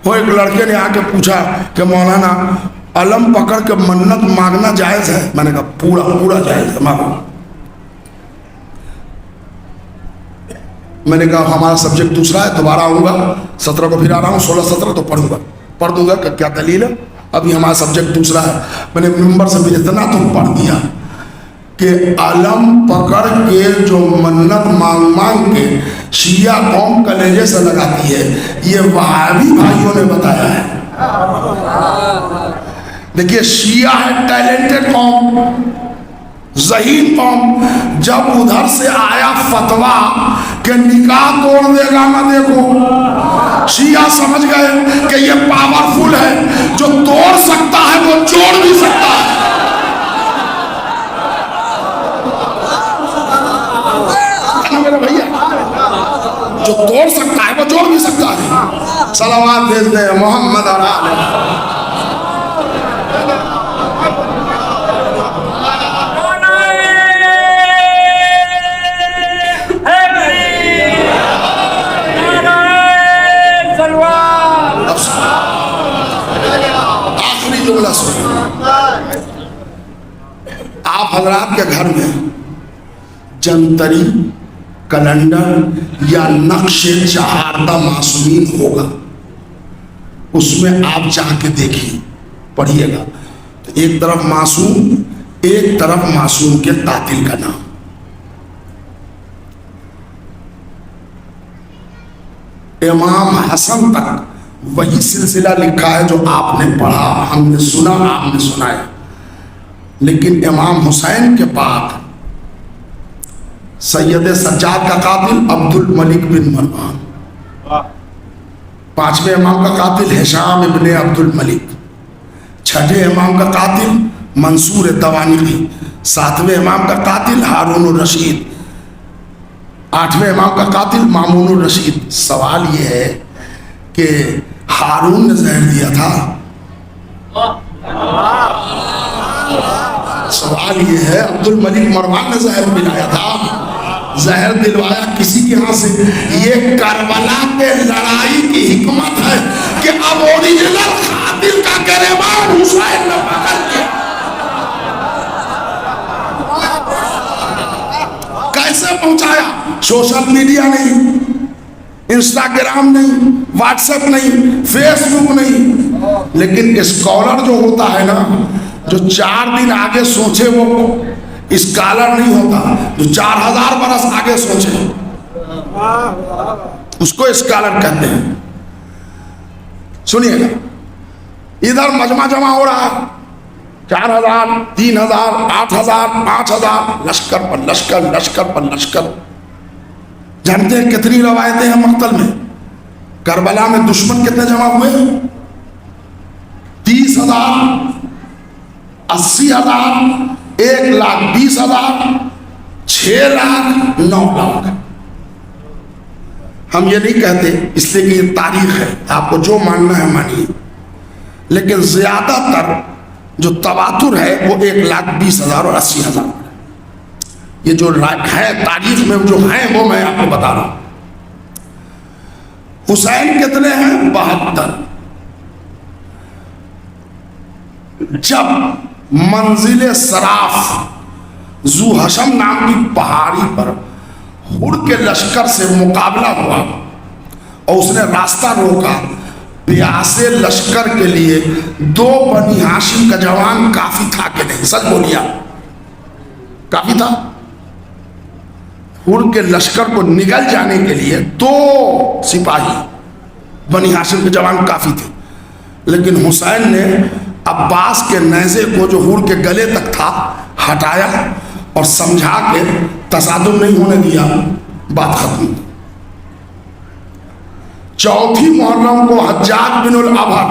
वो एक लड़के ने आके पूछा कि मौलाना अलम पकड़ के मन्नत मांगना जायज है? मैंने कहा पूरा पूरा जायज है, मांगो। मैंने कहा हमारा सब्जेक्ट दूसरा है, दोबारा आऊंगा 17 को, फिर आ रहा हूँ 16-17 तो पढ़ दूंगा क्या दलील है। अभी हमारा सब्जेक्ट दूसरा है। मैंने मिंबर से भी इतना तो पढ़ दिया कि अलम पकड़ के जो मन्नत मांग के शिया कौम कलेजे से लगाती है, ये वहाबी भाइयों ने बताया है। देखिए शिया है टैलेंटेड कौम, ज़हीन कौम। जब उधर से आया फतवा कि निकाह तोड़ देगा ना, देखो शिया समझ गए कि ये पावरफुल है, जो तोड़ सकता है वो जोड़ भी सकता है। मेरे भैया, जो तोड़ सकता है वो जोड़ भी सकता है। सलावत भेज दे मोहम्मद और आले। आप हजरात के घर में जंतरी, कैलेंडर या नक्शे चहारदा मासूमीन होगा, उसमें आप जाके देखिए, पढ़िएगा। तो एक तरफ मासूम, एक तरफ मासूम के कातिल का नाम। इमाम हसन तक वही सिलसिला लिखा है जो आपने पढ़ा, हमने सुना, आपने सुनाया। लेकिन इमाम हुसैन के बाद सैयद सज्जाद का कातिल अब्दुल मलिक बिन मरवान, पांचवें इमाम का कातिल हिशाम इब्ने अब्दुल मलिक, छठे इमाम का कातिल मंसूर दवानिकी, सातवें इमाम का कातिल हारून रशीद, आठवें इमाम का कातिल मामून रशीद। सवाल यह है कि हारून ने जहर दिया था। सवाल ये है अब्दुल मलिक मरवान ने जहर पिलाया था, जहर दिलवाया किसी के हाथ से। ये करबला के लड़ाई की हिकमत है कि अब ओरिजिनल कातिल का गिरबान हुसैन ने पकड़ लिया। कैसे पहुंचाया? सोशल मीडिया नहीं, इंस्टाग्राम नहीं, व्हाट्सएप नहीं, फेसबुक नहीं, लेकिन स्कॉलर जो होता है ना, जो 4 दिन आगे सोचे वो स्कॉलर नहीं होता, जो 4000 बरस आगे सोचे उसको स्कॉलर कहते हैं। सुनिएगा, इधर मजमा जमा हो रहा है, 4000, 3000, 8000, 5000, लश्कर पर लश्कर, लश्कर पर लश्कर। जानते हैं कितनी रवायतें हैं मक्तल में? करबला में दुश्मन कितने जमा हुए? 30,000, 80,000, 1,20,000, 6 लाख, 9 लाख। हम ये नहीं कहते इसलिए कि ये तारीख है, आपको जो मानना है मानिए, लेकिन ज्यादातर जो तवातुर है वो 1,20,000 और 80,000। ये जो है तारीख में जो है वो मैं आपको बता रहा हूं। हुसैन कितने हैं? 72। जब मंजिल सराफ जू हशम नाम की पहाड़ी पर हुर के लश्कर से मुकाबला हुआ और उसने रास्ता रोका, प्यासे लश्कर के लिए 2 बनी हाशिम का जवान काफी था कि नहीं? सच बोलिया, काफी था। हुर के लश्कर को निगल जाने के लिए 2 सिपाही बनी हाशिम के जवान काफी थे, लेकिन हुसैन ने अब्बास के नेज़े को जो हुर के गले तक था हटाया और समझा के तसादुम नहीं होने दिया, बात खत्म। चौथी मुहर्रम को हज्जाज बिन अबहर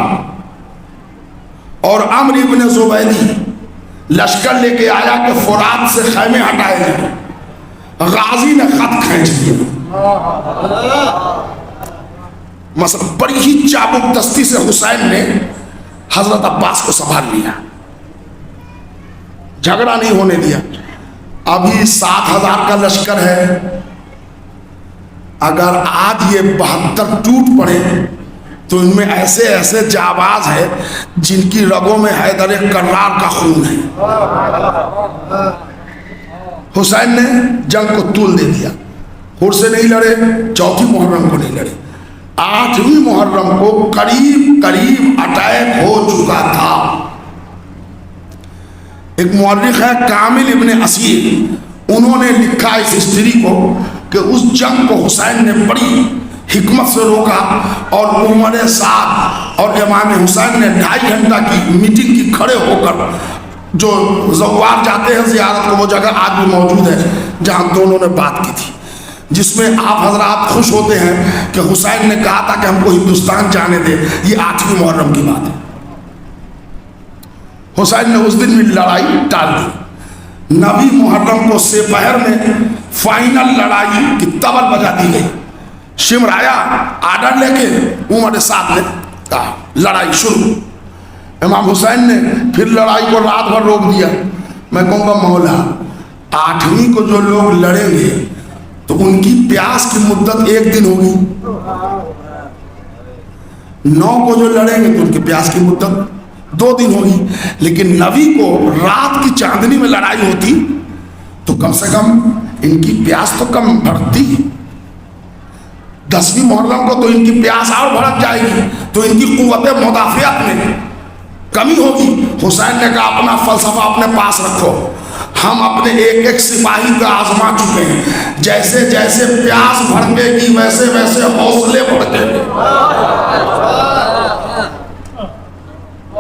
और अम्र इब्न ज़ुबैदी लश्कर लेके आया कि फुरात से खैमे हटाए जाए। गाजी ने खत खींच दिया, मतलब बड़ी ही चाबुक दस्ती से हुसैन ने हजरत अब्बास को संभाल लिया, झगड़ा नहीं होने दिया। अभी 7,000 का लश्कर है, अगर आज ये 72 टूट पड़े तो इनमें ऐसे ऐसे जाबाज है जिनकी रगों में हैदर कर्रार का खून है। हुसैन ने जंग को तूल दे दिया, हुर से नहीं लड़े, चौथी मुहर्रम को नहीं लड़े, 8वीं मुहर्रम को करीब करीब अटैक हो चुका था। एक मुअर्रिख है कामिल इब्न असीर, उन्होंने लिखा इस हिस्ट्री को कि उस जंग को हुसैन ने बड़ी हिकमत से रोका और उमर साद और इमाम हुसैन ने 2.5 घंटा की मीटिंग की खड़े होकर, जो ज़वार जाते हैं ज़ियारत को, वो जगह आज भी मौजूद है जहाँ दोनों ने बात की थी, जिसमें आप हजरात खुश होते हैं कि हुसैन ने कहा था कि हमको हिंदुस्तान जाने दे। ये 8वीं मुहर्रम की बात है। हुसैन ने उस दिन भी लड़ाई टाल दी। 9वीं मुहर्रम को सेपहर में फाइनल लड़ाई की तबल बजा दी गई। शिमराया आर्डर लेके उमर साद ने कहा लड़ाई शुरू। इमाम हुसैन ने फिर लड़ाई को रात भर रोक दिया। मैं कहूँगा मौला, 8वीं को जो लोग लड़ेंगे तो उनकी प्यास की मुद्दत 1 दिन होगी, 9 को जो लड़ेंगे तो उनकी प्यास की मुद्दत 2 दिन होगी, लेकिन 9वीं को रात की चांदनी में लड़ाई होती तो कम से कम इनकी प्यास तो कम भड़कती। 10वीं मुहर्रम को तो इनकी प्यास और भड़क जाएगी, तो इनकी कुव्वत मुदाफ़ियत में कमी होगी। हुसैन ने कहा अपना फलसफा अपने पास रखो, हम अपने एक एक सिपाही का आजमा चुके हैं, जैसे जैसे प्यास भड़केगी वैसे वैसे हौसले भड़केंगे।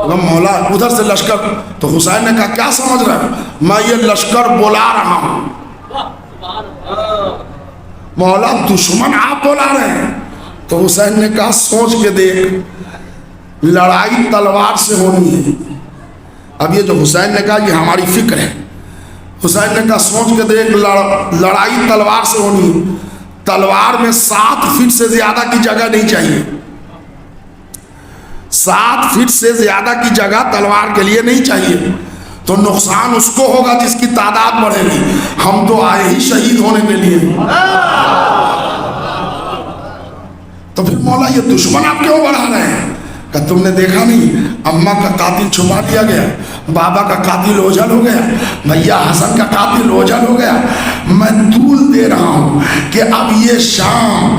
मौला उधर से लश्कर, तो हुसैन ने कहा क्या समझ रहे हो, मैं ये लश्कर बुला रहा हूं। मौला दुश्मन आप बुला रहे हैं? तो हुसैन ने कहा सोच के देख, लड़ाई तलवार से होनी है। अब ये जो हुसैन ने कहा ये हमारी फिक्र है। हुसैन ने कहा सोच के देख, लड़ाई तलवार से होनी है। तलवार में 7 फीट से ज्यादा की जगह नहीं चाहिए, 7 फीट से ज्यादा की जगह तलवार के लिए नहीं चाहिए, तो नुकसान उसको होगा जिसकी तादाद बढ़ेगी। हम तो आए ही शहीद होने के लिए। तो फिर मौला ये दुश्मन आप क्यों बढ़ा रहे हैं? कि तुमने देखा नहीं, अम्मा का कातिल छुपा दिया गया, बाबा का कातिल ओझल हो गया, भैया हसन का कातिल ओझल हो गया। मैं तूल दे रहा हूं कि अब ये शाम,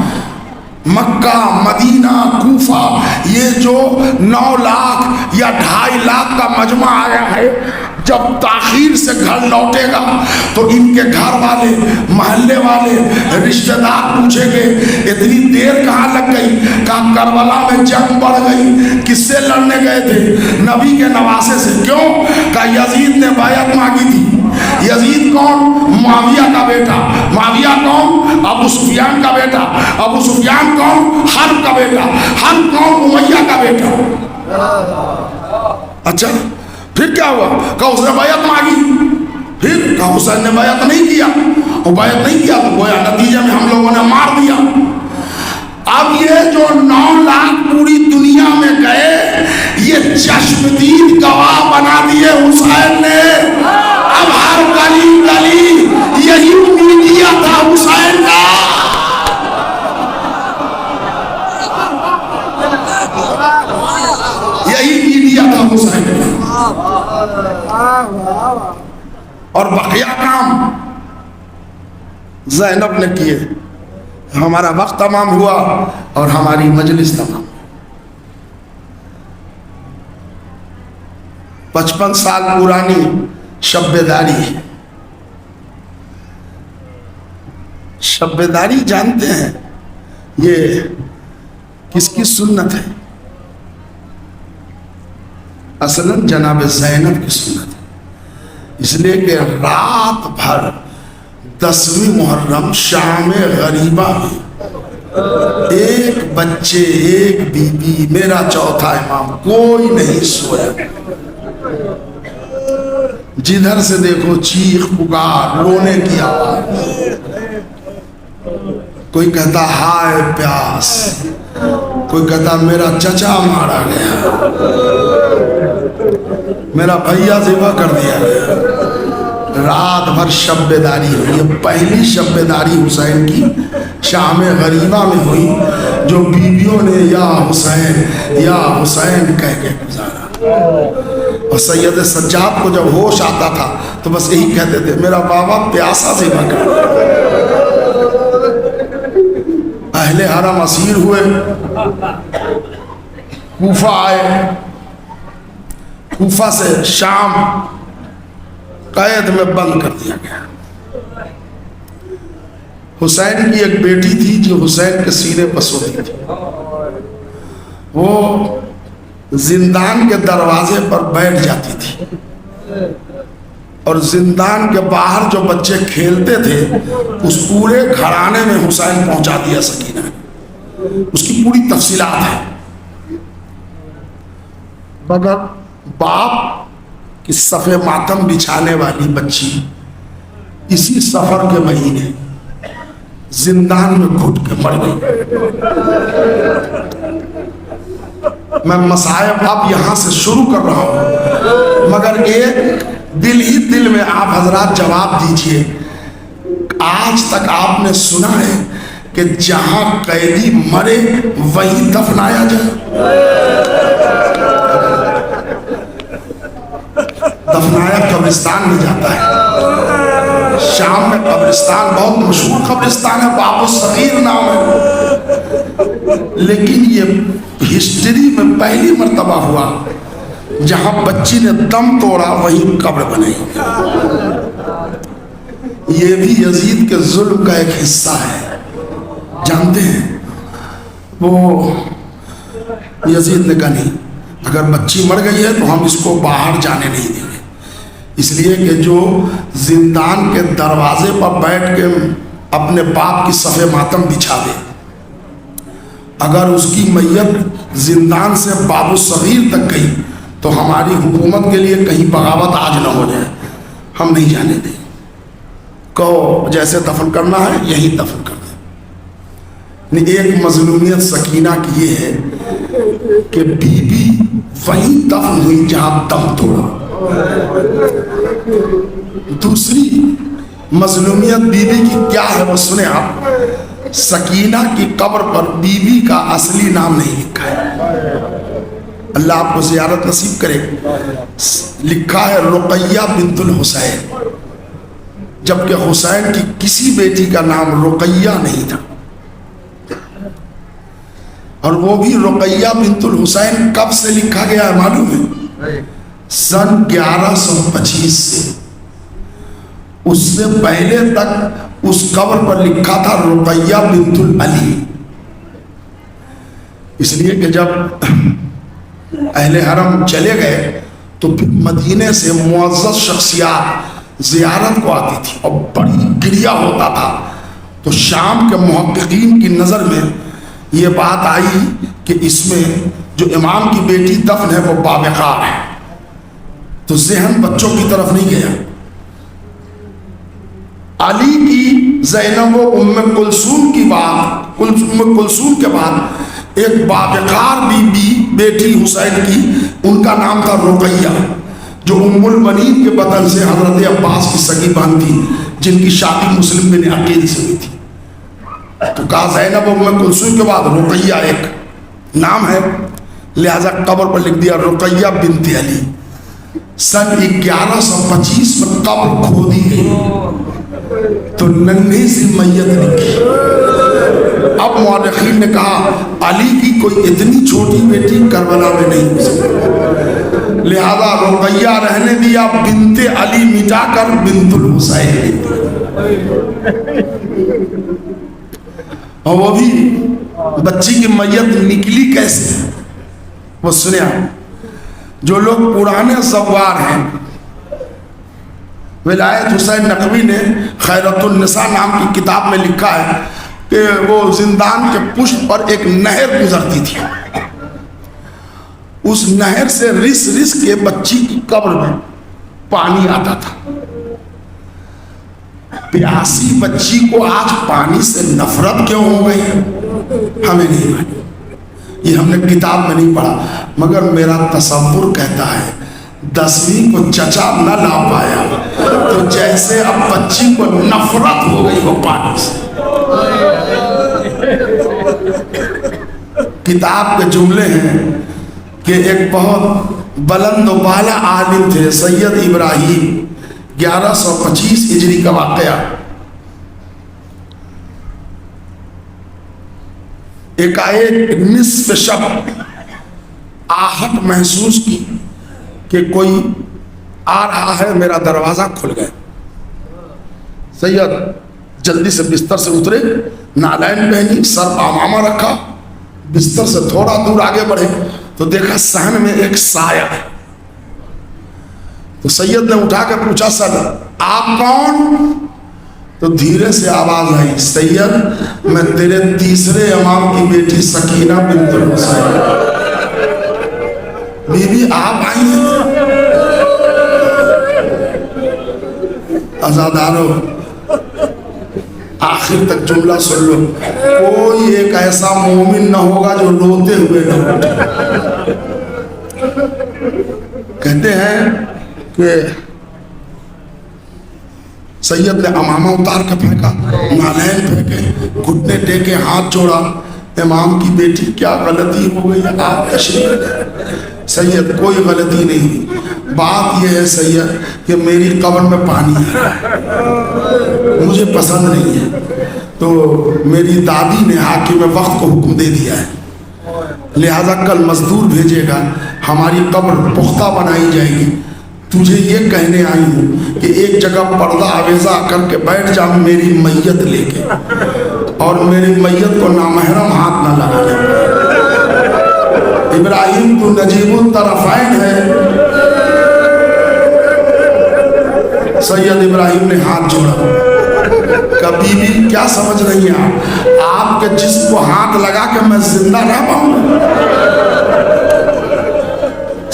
मक्का, मदीना, कूफा, ये जो 9 लाख या 2.5 लाख का मजमा आया है, जब ताखीर से घर लौटेगा तो इनके घर वाले, महल्ले वाले, रिश्तेदार पूछेंगे इतनी देर कहाँ लग गई? कहा करबला में जंग बढ़ गई। किससे लड़ने गए थे? नबी के नवासे से। क्यों? कहा यजीद ने बैअत मांगी थी। यजीद कौन? मुआविया का बेटा। मुआविया कौन? अबू सुफियान का बेटा। अबू सुफियान कौन? हर्ब का बेटा। हर्ब कौन? उमैया का बेटा। अच्छा फिर क्या हुआ? कहा उसने बैअत मांगी। कहा हुसैन ने बैत नहीं किया, और बैत नहीं किया तो गोया नतीजे में हम लोगों ने मार दिया। अब ये जो 9 लाख पूरी दुनिया में गए, ये चश्मदीद गवाह बना दिए हुसैन ने। अब हर गली गली यही मीडिया था हुसैन का। यही मीडिया था हुसैन का। और बकिया काम ज़ैनब ने किए। हमारा वक्त तमाम हुआ और हमारी मजलिस तमाम। 55 साल पुरानी शब्बेदारी है। शब्बेदारी जानते हैं ये किसकी सुन्नत है? असलन जनाब ज़ैनब की सुन्नत है। इसलिए कि रात भर 10वीं मुहर्रम शाम गरीबा में एक बच्चे, एक बीबी, मेरा चौथा इमाम, कोई नहीं सोया। जिधर से देखो चीख पुकार, रोने की आवाज। कोई कहता हाय प्यास, कोई कहता मेरा चचा मारा गया, मेरा भैया ज़िबा कर दिया गया। रात भर शब्बेदारी हुई। पहली शब्बेदारी हुसैन की शाम गरीबा में हुई, जो बीवियों ने या हुसैन कह के गुजारा। और सैयद सज्जाद को जब होश आता था तो बस यही कहते थे, मेरा बाबा प्यासा ज़िबा कर। अहले हरम असीर हुए, कूफा आए, कूफा से शाम कैद में बंद कर दिया गया। हुसैन की एक बेटी थी जो हुसैन के सीने पर सोती थी। वो जिंदान के दरवाजे पर बैठ जाती थी और जिंदान के बाहर जो बच्चे खेलते थे उस पूरे घराने में हुसैन पहुंचा दिया सकीना ने। उसकी पूरी तफसीलात है। मगर बाप कि सफ़े मातम बिछाने वाली बच्ची इसी सफर के महीने जिंदान में घुट के मर गई। मैं मसायब अब यहां से शुरू कर रहा हूं, मगर एक दिल ही दिल में आप हजरात जवाब दीजिए। आज तक आपने सुना है कि जहां कैदी मरे वहीं दफनाया जाए? दफनाया कब्रिस्तान में जाता है। शाम में कब्रिस्तान बहुत मशहूर कब्रिस्तान है, बाबू सगीर नाम है। लेकिन ये हिस्ट्री में पहली मर्तबा हुआ जहां बच्ची ने दम तोड़ा वहीं कब्र बनाई। ये भी यजीद के जुल्म का एक हिस्सा है, जानते हैं? वो यजीद ने कहा नहीं, अगर बच्ची मर गई है तो हम इसको बाहर जाने नहीं देंगे। इसलिए कि जो जिंदान के दरवाजे पर बैठ के अपने बाप की सफ़े मातम बिछा दे, अगर उसकी मैयत जिंदान से बाबू सगीर तक गई तो हमारी हुकूमत के लिए कहीं बगावत आज न हो जाए, हम नहीं जाने दें। कहो जैसे दफन करना है यही दफन कर दें। एक मजलूमियत सकीना की ये है कि बीबी वहीं दफन हुई जहां दम तोड़ा। दूसरी मजलूमियत बीबी की क्या है वो सुने आप। सकीना की कब्र पर बीबी का असली नाम नहीं लिखा है। अल्लाह आपको ज़ियारत नसीब करे। लिखा है रुकैया बिंतुल हुसैन, जबकि हुसैन की किसी बेटी का नाम रुकैया नहीं था। और वो भी रुकैया बिंतुल हुसैन कब से लिखा गया है मालूम है? सन 1125 से। उससे पहले तक उस कब्र पर लिखा था रुकैया बिंतुल अली। इसलिए कि जब अहले हरम चले गए तो फिर मदीने से मुअज़्ज़ज़ शख्सियात ज़ियारत को आती थी और बड़ी गिरिया होता था। तो शाम के मुहक्किकीन की नज़र में ये बात आई कि इसमें जो इमाम की बेटी दफन है वो बावकार है। तो जहन बच्चों की तरफ नहीं गया, अली की ज़ैनब व उम्मे कुलसूम की बात, उम्मे कुलसूम के बाद एक बावकार बीबी बेटी हुसैन की, उनका नाम था रुकैया, जो उम्मुल बनीन के बदन से हजरत अब्बास की सगी बहन थी, जिनकी शादी मुस्लिम बिन अकील से हुई थी। तो कहा ज़ैनब उम्मे कुलसूम के बाद रुकैया एक नाम है, लिहाजा कब्र पर लिख दिया रुकैया बिनते अली। सन 1125 में कब्र खोदी गई तो नन्ही सी मैयत निकली। अब मुअर्रिखीन ने कहा अली की कोई इतनी छोटी बेटी करबला में नहीं हो सकती, लिहाजा रुकैया रहने दिया, बिनते अली मिटाकर बिनतुल हुसैन। और वो भी बच्ची की मैयत निकली कैसे, वो सुने। जो लोग पुराने सवार हैं, विलायत हुसैन नकवी ने खैरतुन निसा नाम की किताब में लिखा है कि वो जिंदान के पुष्ट पर एक नहर गुजरती थी, उस नहर से रिस रिस के बच्ची की कब्र में पानी आता था। प्यासी बच्ची को आज पानी से नफरत क्यों हो गई हमें नहीं मालूम, ये हमने किताब में नहीं पढ़ा, मगर मेरा तसव्वुर कहता है 10वीं को चचा न ला पाया तो जैसे अब बच्ची को नफरत हो गई हो पानी से। किताब के जुमले हैं कि एक बहुत बुलंद बाला आलिम थे सैयद इब्राहिम, 1125 हिजरी का वाकया। एकाएक निस्फ शब आहट महसूस की कि कोई आ रहा है, मेरा दरवाजा खुल गया। सैयद जल्दी से बिस्तर से उतरे, नालैन पहनी, सर आमामा रखा, बिस्तर से थोड़ा दूर आगे बढ़े तो देखा सहन में एक साया है। तो सैयद ने उठा कर पूछा सर आप कौन? तो धीरे से आवाज आई सैयद मैं तेरे तीसरे इमाम की बेटी सकीना बिनतुल हुसैन। बीबी आप आई हैं? आजादारो आखिर तक जुमला सुन लो, कोई एक ऐसा मोमिन न होगा जो रोते हुए न उठे। कहते हैं कि सैयद ने अमामा उतार के फेंका, नालैन फेंके, घुटने टेके, हाथ जोड़ा, इमाम की बेटी क्या गलती हो गई आप तशरीफ। सैयद कोई गलती नहीं हुई, बात यह है सैयद कि मेरी कब्र में पानी आ रहा है, मुझे पसंद नहीं है, तो मेरी दादी ने हाकिम वक्त को हुक्म दे दिया है, लिहाजा कल मजदूर भेजेगा, हमारी कब्र पुख्ता बनाई जाएगी। तुझे ये कहने आई हूँ कि एक जगह पर्दा आवेजा करके बैठ जा मेरी मैयत लेके, और मेरी मैयत को नामहरम हाथ ना लगाने। इब्राहिम तू नजीबुल तरफ़ैन है। सैयद इब्राहिम ने हाथ जोड़ा। कभी भी क्या समझ रही हैं आपके जिस्म को हाथ लगा के मैं जिंदा रह पाऊंगा?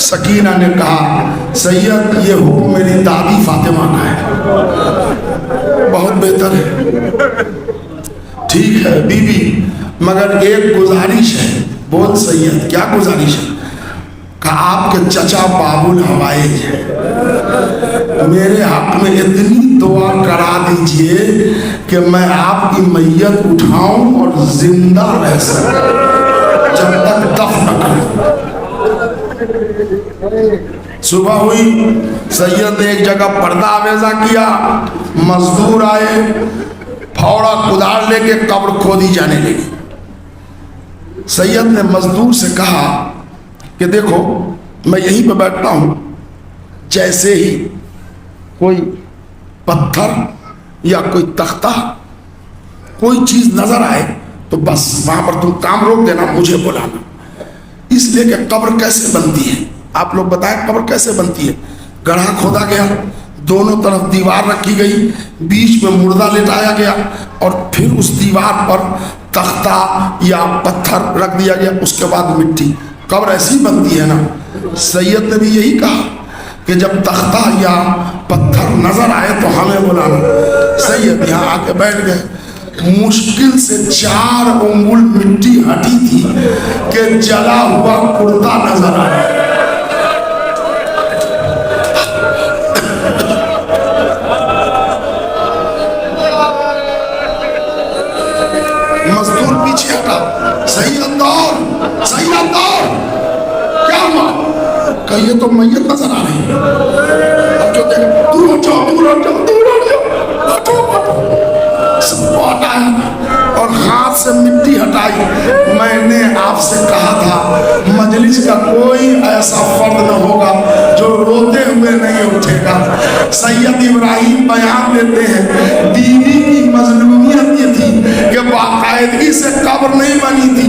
सकीना ने कहा सैयद ये हुक्म मेरी दादी फातिमा का है। बहुत बेहतर है, ठीक है बीबी, मगर एक गुजारिश है। बोल सैयद क्या गुजारिश है? कहा आपके चचा बाबुल हवाइज है, मेरे हक में इतनी दुआ करा दीजिए कि मैं आपकी मैयत उठाऊं और जिंदा रह सकूं जब तक दफन करूं। सुबह हुई, सैयद ने एक जगह पर्दा आवेजा किया, मजदूर आए, फावड़ा कुदार लेके कब्र खोदी जाने लगी। सैयद ने मजदूर से कहा कि देखो मैं यहीं पे बैठता हूं, जैसे ही कोई पत्थर या कोई तख्ता कोई चीज नजर आए तो बस वहां पर तुम काम रोक देना, मुझे बुलाना। इसलिए कि कब्र कैसे बनती है, आप लोग बताएं कब्र कैसे बनती है। गड्ढा खोदा गया, दोनों तरफ दीवार रखी गई, बीच में मुर्दा लेटाया गया और फिर उस दीवार पर तख्ता या पत्थर रख दिया गया, उसके बाद मिट्टी। कब्र ऐसी बनती है ना। सैयद ने भी यही कहा कि जब तख्ता या पत्थर नजर आए तो हमें बुलाना। सैयद यहाँ आके बैठ गए। मुश्किल से 4 उंगल मिट्टी हटी थी कि जला हुआ कुर्ता नजर आया। मजदूर पीछे हटा, सैयद दौड़, सैयद दौड़, क्या हुआ? कहिए तो मैयत नजर आ रही है। अब जो देख, दूर हो जाओ, दूर हो जाओ, दूर हो जाओ, हटो, हटो। सबको हटाया और हाथ से मिट्टी हटाई। मैंने आपसे कहा था मजलिस का कोई ऐसा फर्द न होगा जो रोते हुए नहीं उठेगा। सैयद इब्राहिम बयान देते हैं, बीवी की मजलूमियत ये थी कि बाकायदगी से कब्र नहीं बनी थी।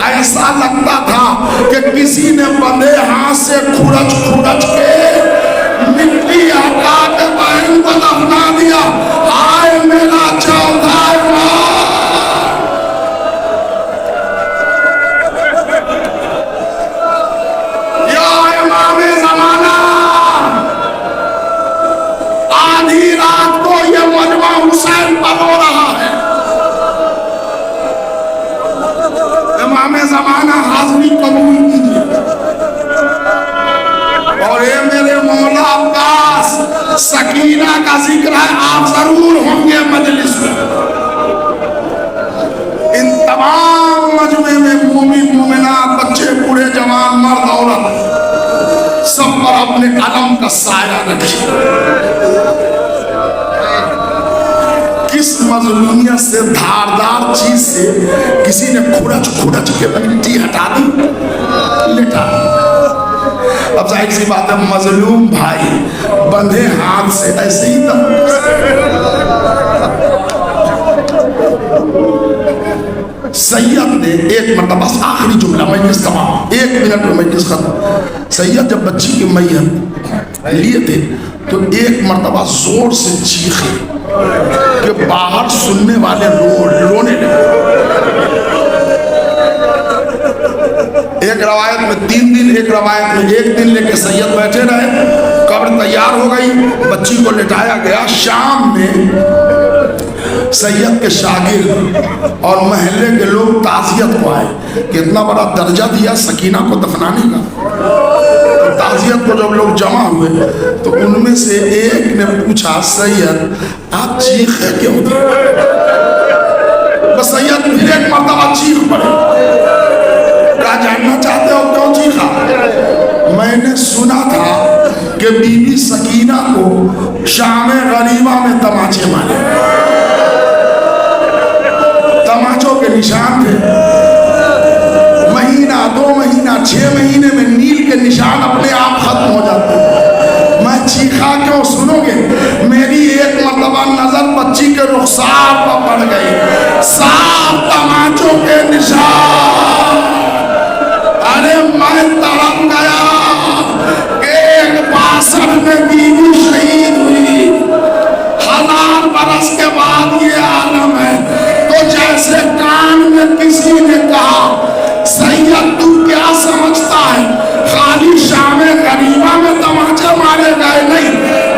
ऐसा लगता था कि किसी ने बंधे हाथ से खुरच खुरच के मिट्टी हटा के बहन को दफना दिया। आए मेरा चौथा या इमामे ज़माना, आधी रात को ये मजमा हुसैन पर रो रहा है। इमामे ज़माना हाज़िरी कबूल कीजिए। और ये मेरे मौला अब्बास, सकीना का जिक्र है, आप जरूर होंगे मजलिस में। इन तमाम मजमे में मोमिन मोमिनात, बच्चे बूढ़े जवान मर्द औरत, सब पर अपने कलम का साया रखिए। किस मजलूमियत से, धारदार चीज से किसी ने खुरच खुरच के मिट्टी हटा दी, लेटा। अब जाहिर सी बात है, मजलूम भाई बंधे हाथ से ऐसे ही था। सैयद ने एक मरतबा, आखिरी जुमला, मजलिस तमाम, 1 मिनट में मजलिस खत्म। सैयद जब बच्ची की मैयत लिए थे तो एक मरतबा जोर से चीखे कि बाहर सुनने वाले रोने लगे। एक रवायत में 3 दिन, एक रवायत में 1 दिन लेके सैयद बैठे रहे। कब्र तैयार हो गई, बच्ची को लेटाया गया। शाम में सैयद के शागिर्द और महल्ले के लोग ताज़ियत को आए। कितना बड़ा दर्जा दिया सकीना को दफनाने का। तो ताज़ियत को जब लोग जमा हुए तो उनमें से एक ने पूछा, सैयद आप चीखे क्यों थे? बस सैयद फिर एक मरतबा चीख पड़े। क्या जानना चाहते हो क्यों चीखा? मैंने सुना था कि बीबी सकीना को शाम गरीबा में तमाचे मारे। तमाचों के निशान थे। महीना, 2 महीना, 6 महीने में नील के निशान अपने आप खत्म हो जाते हैं। मैं चीखा क्यों सुनोगे? मेरी एक मरतबा नजर बच्ची के रुखसार पर पड़ गई, साफ तमाचों के निशान। अरे मैं तड़प गया। 162 में बीवी शहीद हुई। 1000 बरस के बाद ये आलम है। तो जैसे कान में किसी ने कहा, सैयद तू क्या समझता है, खाली शाम गरीबा में तमाचे मारे गए नहीं।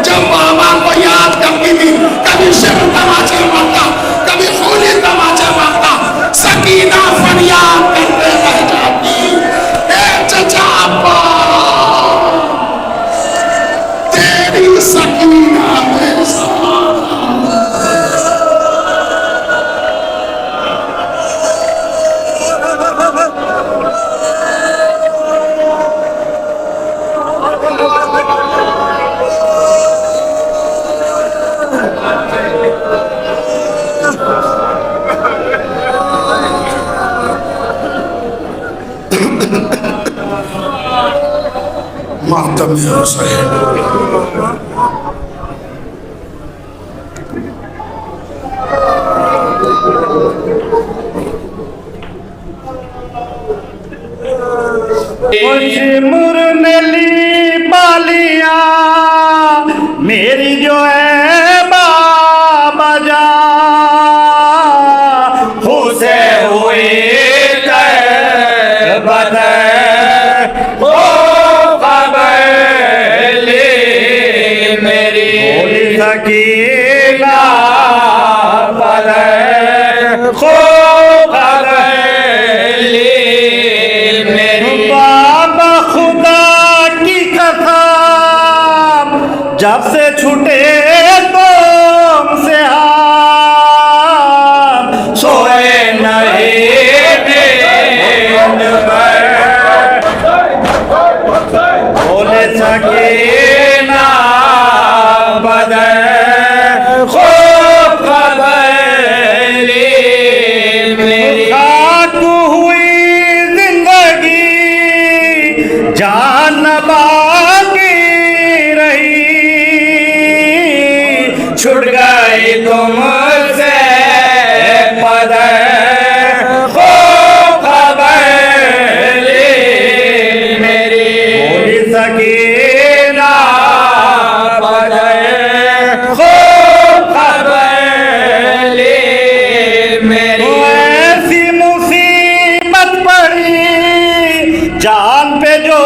जब बाबा को याद करती थी, कभी शिव तमाचे मारता, कभी खूनी तमाचे मारता। सकीना फरियाद करते रह जाती, ए चचा अब्बा, तेरी सकीना मातम हुसैन। मुरनली बालिया मेरी जो है बाबा जा हुसे हुए मेरी सकीना बजाए खूब खबर ली मेरी कोई सकीना बजाए खूब खबर ली मेरी ऐसी मुसीबत पड़ी जान पे जो